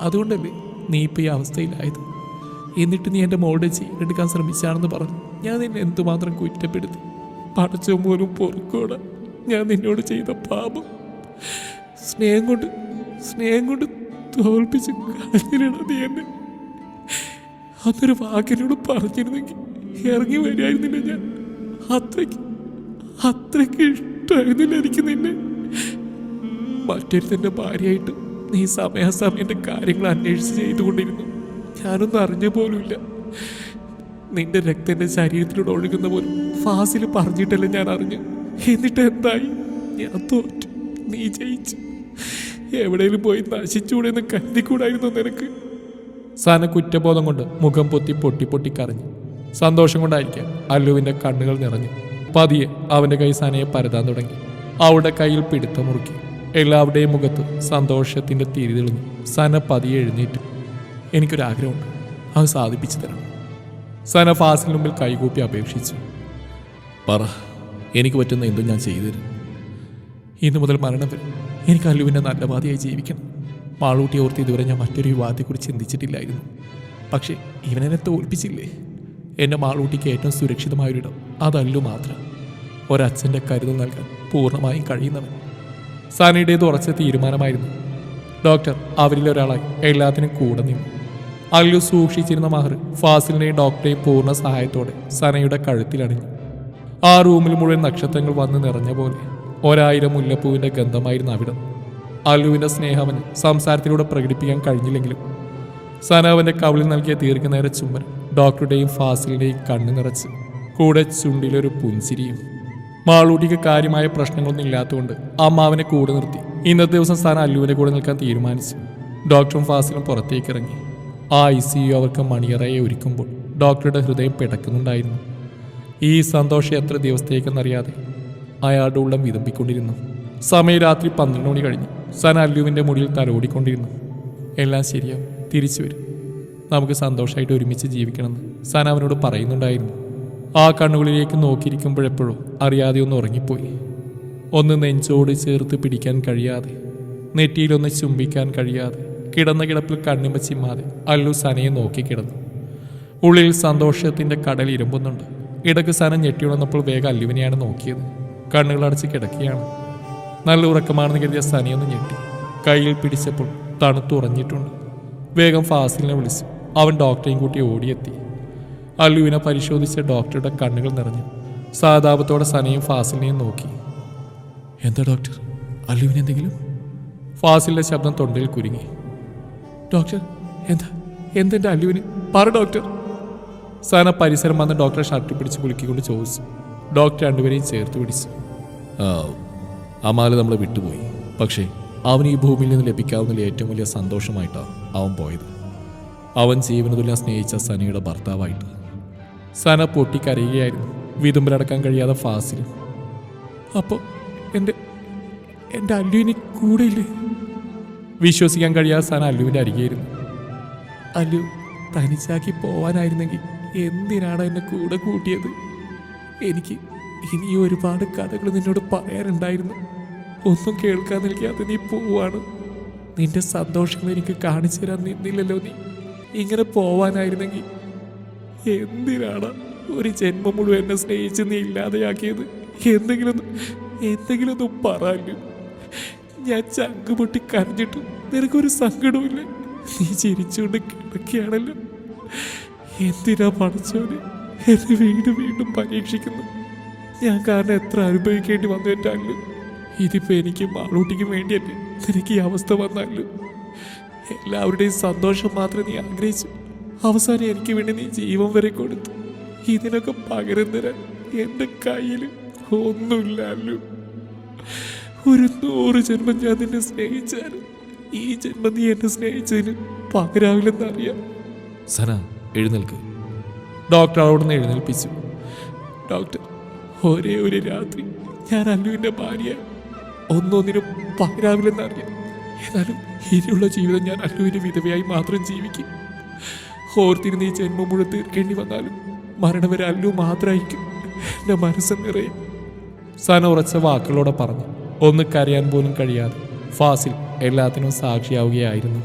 അതുകൊണ്ടല്ലേ നീ ഇപ്പോൾ ഈ അവസ്ഥയിലായത്. എന്നിട്ട് നീ എൻ്റെ മോളുടെ ജീവൻ എടുക്കാൻ ശ്രമിച്ചാണെന്ന് പറഞ്ഞു ഞാൻ നിന്നെ എന്തുമാത്രം കുറ്റപ്പെടുത്തി. പടച്ചോ പോലും പൊറുക്കോടാ ഞാൻ നിന്നോട് ചെയ്ത പാപം. സ്നേഹം കൊണ്ട് തോൽപ്പിച്ച് കളഞ്ഞില്ലടാ നീ എന്നെ. അന്നൊരു വാക്കിനോട് പറഞ്ഞിരുന്നെങ്കിൽ ഇറങ്ങി വരികയായിരുന്നില്ല ഞാൻ. അത്രയ്ക്ക് ഇഷ്ടമായിരുന്നില്ല എനിക്ക് നിന്നെ. മറ്റൊരുത്തൻ്റെ ഭാര്യയായിട്ട് നീ സമയാസമയം എൻ്റെ കാര്യങ്ങൾ അന്വേഷിച്ച് ചെയ്തുകൊണ്ടിരുന്നു. ഞാനൊന്നും അറിഞ്ഞ പോലുമില്ല. നിന്റെ രക്തം എൻ്റെ ശരീരത്തിലൂടെ ഒഴുകുന്ന പോലും ഫാസിൽ പറഞ്ഞിട്ടല്ല ഞാൻ അറിഞ്ഞു. എന്നിട്ട് എന്തായി? ഞാൻ തോറ്റു, നീ ജയിച്ചു. എവിടെയും പോയി നശിച്ചൂടെ എന്ന് കരുതിക്കൂടായിരുന്നു നിനക്ക്. സന കുറ്റബോധം കൊണ്ട് മുഖം പൊട്ടി കരഞ്ഞു. സന്തോഷം കൊണ്ടായിരിക്കാം അല്ലുവിൻ്റെ കണ്ണുകൾ നിറഞ്ഞു. പതിയെ അവൻ്റെ കൈ സനയെ പരതാൻ തുടങ്ങി. അവളുടെ കയ്യിൽ പിടുത്തം മുറുക്കി. എല്ലാവരുടെയും മുഖത്ത് സന്തോഷത്തിൻ്റെ തിരി തെളിഞ്ഞു. സന പതിയെ എഴുന്നേറ്റു. എനിക്കൊരാഗ്രഹമുണ്ട്, അത് സാധിപ്പിച്ചു തരണം. സന ഫാസിലിന് മുമ്പിൽ കൈകൂപ്പി അപേക്ഷിച്ചു. പറ, എനിക്ക് പറ്റുന്ന എന്തും ഞാൻ ചെയ്തു തരും. ഇന്നു മുതൽ മരണം വരെ എനിക്ക് അല്ലുവിൻ്റെ നല്ല ബാധയായി ജീവിക്കണം. മാളൂട്ടി ഓർത്ത് ഇതുവരെ ഞാൻ മറ്റൊരു വിവാദത്തെക്കുറിച്ച് ചിന്തിച്ചിട്ടില്ലായിരുന്നു. പക്ഷേ ഇവനെന്നെ തോൽപ്പിച്ചില്ലേ. എൻ്റെ മാളൂട്ടിക്ക് ഏറ്റവും സുരക്ഷിതമായൊരിടം അതല്ലു മാത്രം. ഒരച്ഛൻ്റെ കരുതൽ നൽകാൻ പൂർണ്ണമായും കഴിയുന്നവൻ. സനയുടേത് ഉറച്ച തീരുമാനമായിരുന്നു. ഡോക്ടർ അവരിലൊരാളായി എല്ലാത്തിനും കൂടെ നിന്നു. അല്ലു സൂക്ഷിച്ചിരുന്ന മഹർ ഫാസിലിനെയും ഡോക്ടറെയും പൂർണ്ണ സഹായത്തോടെ സനയുടെ കഴുത്തിലണിഞ്ഞു. ആ റൂമിൽ മുഴുവൻ നക്ഷത്രങ്ങൾ വന്ന് നിറഞ്ഞ പോലെ 1000 മുല്ലപ്പൂവിൻ്റെ ഗന്ധമായിരുന്നു അവിടം. അല്ലുവിൻ്റെ സ്നേഹവന് സംസാരത്തിലൂടെ പ്രകടിപ്പിക്കാൻ കഴിഞ്ഞില്ലെങ്കിലും സന അവൻ്റെ കവിളിൽ നൽകിയ ദീർഘനേര ചുംബനം ഡോക്ടറുടെയും ഫാസിലിൻ്റെയും കണ്ണു നിറച്ച്, കൂടെ ചുണ്ടിലൊരു പുൻസിരിയും. മാളൂട്ടിക്ക് കാര്യമായ പ്രശ്നങ്ങളൊന്നും ഇല്ലാത്തതുകൊണ്ട് അമ്മാവനെ കൂടെ നിർത്തി ഇന്നത്തെ ദിവസം സന അല്ലുവിൻ്റെ കൂടെ നിൽക്കാൻ തീരുമാനിച്ചു. ഡോക്ടറും ഫാസിലും പുറത്തേക്ക് ഇറങ്ങി. ആ ICU അവർക്ക് മണിയറയെ ഒരുക്കുമ്പോൾ ഡോക്ടറുടെ ഹൃദയം പിടക്കുന്നുണ്ടായിരുന്നു. ഈ സന്തോഷം എത്ര ദിവസത്തേക്കെന്നറിയാതെ അയാളുടെ ഉള്ളം വിതമ്പിക്കൊണ്ടിരുന്നു. സമയം രാത്രി 12 മണി കഴിഞ്ഞു. സന അല്ലുവിൻ്റെ മുടിയിൽ തലോടിക്കൊണ്ടിരുന്നു. എല്ലാം ശരിയാവും, തിരിച്ചു വരും, നമുക്ക് സന്തോഷമായിട്ട് ഒരുമിച്ച് ജീവിക്കണമെന്ന് സന അവനോട് പറയുന്നുണ്ടായിരുന്നു. ആ കണ്ണുകളിലേക്ക് നോക്കിയിരിക്കുമ്പോഴെപ്പോഴോ അറിയാതെ ഒന്ന് ഉറങ്ങിപ്പോയി. ഒന്ന് നെഞ്ചോട് ചേർത്ത് പിടിക്കാൻ കഴിയാതെ, നെറ്റിയിലൊന്ന് ചുംബിക്കാൻ കഴിയാതെ, കിടന്ന കിടപ്പിൽ കണ്ണിമ ചിമ്മാതെ അല്ലു സനയെ നോക്കിക്കിടന്നു. ഉള്ളിൽ സന്തോഷത്തിന്റെ കടൽ ഇരുമ്പുന്നുണ്ട്. ഇടയ്ക്ക് സന ഞെട്ടിയുണർന്നപ്പോൾ വേഗം അല്ലുവിനെയാണ് നോക്കിയത്. കണ്ണുകളടച്ച് കിടക്കുകയാണ്. നല്ല ഉറക്കമാണെന്ന് കരുതിയ സനിയൊന്ന് ഞെട്ടി. കയ്യിൽ പിടിച്ചപ്പോൾ തണുത്തുറഞ്ഞിട്ടുണ്ട്. വേഗം ഫാസിലിനെ വിളിച്ചു. അവൻ ഡോക്ടറെയും കൂട്ടി ഓടിയെത്തി. അല്ലുവിനെ പരിശോധിച്ച ഡോക്ടറുടെ കണ്ണുകൾ നിറഞ്ഞു. സഹതാപത്തോടെ സനയും ഫാസിലിനെയും നോക്കി. എന്താ ഡോക്ടർ, അല്ലുവിനെന്തെങ്കിലും? ഫാസിലിന്റെ ശബ്ദം തൊണ്ടയിൽ കുരുങ്ങി. ഡോക്ടർ, എന്തെന്റെ അല്ലുവിന് പറ ഡോക്ടർ. സന പരിസരം വന്ന് ഡോക്ടറെ ഷർട്ട് പിടിച്ച് കുലുക്കിക്കൊണ്ട് ചോദിച്ചു. ഡോക്ടർ രണ്ടുപേരെയും ചേർത്ത് പിടിച്ചു. അമാല് നമ്മളെ വിട്ടുപോയി. പക്ഷേ അവന് ഈ ഭൂമിയിൽ നിന്ന് ലഭിക്കാവുന്ന ഏറ്റവും വലിയ സന്തോഷമായിട്ടാണ് അവൻ പോയത്. അവൻ ജീവന തുല്യം സ്നേഹിച്ച സനയുടെ ഭർത്താവായിട്ട്. സന പൊട്ടിക്കരയുകയായിരുന്നു. വിതുമ്പലടക്കാൻ കഴിയാതെ ഫാസിലും. അപ്പോൾ എൻ്റെ അല്ലുവിന് കൂടെയില്ലേ? വിശ്വസിക്കാൻ കഴിയാതെ സന അല്ലുവിൻ്റെ അരികെയായിരുന്നു. അല്ലു തനിച്ചാക്കി പോവാനായിരുന്നെങ്കിൽ എന്തിനാണ് എന്നെ കൂടെ കൂട്ടിയത്? എനിക്ക് ഇനി ഒരുപാട് കഥകൾ നിന്നോട് പറയാനുണ്ടായിരുന്നു. ഒന്നും കേൾക്കാൻ നിൽക്കാതെ നീ പോവാണ്. നിന്റെ സന്തോഷങ്ങൾ എനിക്ക് കാണിച്ചു തരാൻ നിന്നില്ലല്ലോ നീ. ഇങ്ങനെ പോവാനായിരുന്നെങ്കിൽ എന്തിനാണ് ഒരു ജന്മം മുഴുവൻ എന്നെ സ്നേഹിച്ച് നീ ഇല്ലാതെയാക്കിയത്? എന്തെങ്കിലും പറയാൻ. ഞാൻ ചങ്ക് പൊട്ടി കരഞ്ഞിട്ടും നിനക്കൊരു സങ്കടമില്ല. നീ ചിരിച്ചുകൊണ്ട് കിടക്കുകയാണല്ലോ. എന്തിനാ പഠിച്ചവന് എന്നെ വീണ്ടും പരീക്ഷിക്കുന്നു? ഞാൻ കാരണം എത്ര അനുഭവിക്കേണ്ടി വന്നു എൻ്റെ അല്ലു. ഇതിപ്പോൾ എനിക്കും മാളൂട്ടിക്കും വേണ്ടിയല്ലേ നിനക്ക് ഈ അവസ്ഥ വന്നല്ലോ. എല്ലാവരുടെയും സന്തോഷം മാത്രം നീ ആഗ്രഹിച്ചു. അവസാനം എനിക്ക് വേണ്ടി നീ ജീവൻ വരെ കൊടുത്തു. ഇതിനൊക്കെ പകരം തരാൻ എൻ്റെ കയ്യിൽ ഒന്നുമില്ലല്ലോ. ഒരു 100 ജന്മം ഞാൻ നിന്നെ സ്നേഹിച്ചാലും ഈ ജന്മം നീ എന്നെ സ്നേഹിച്ചതിന് പകരാവില്ലെന്നറിയാം. സന, എഴുന്നേൽക്ക്. ഡോക്ടർ അവിടെ നിന്ന് എഴുന്നേൽപ്പിച്ചു. ഡോക്ടർ, ഒരേ ഒരു രാത്രി ഞാൻ അല്ലുവിൻ്റെ ഭാര്യ. ഒന്നൊന്നിനും പകരാവില്ലെന്നറിയാം. എന്നാലും ഇനിയുള്ള ജീവിതം ഞാൻ അല്ലുവിൻ്റെ വിധവയായി മാത്രം ജീവിക്കും. ഓർത്തിരുന്ന് ഈ ജന്മം മുഴുവൻ തീർക്കേണ്ടി വന്നാലും മരണം വരെ അല്ലു മാത്രമായിരിക്കും എൻ്റെ മനസ്സ് നിറയെ. സന ഉറച്ച വാക്കുകളോടെ പറഞ്ഞു. ഒന്ന് കരയാൻ പോലും കഴിയാതെ ഫാസിൽ എല്ലാത്തിനും സാക്ഷിയാവുകയായിരുന്നു.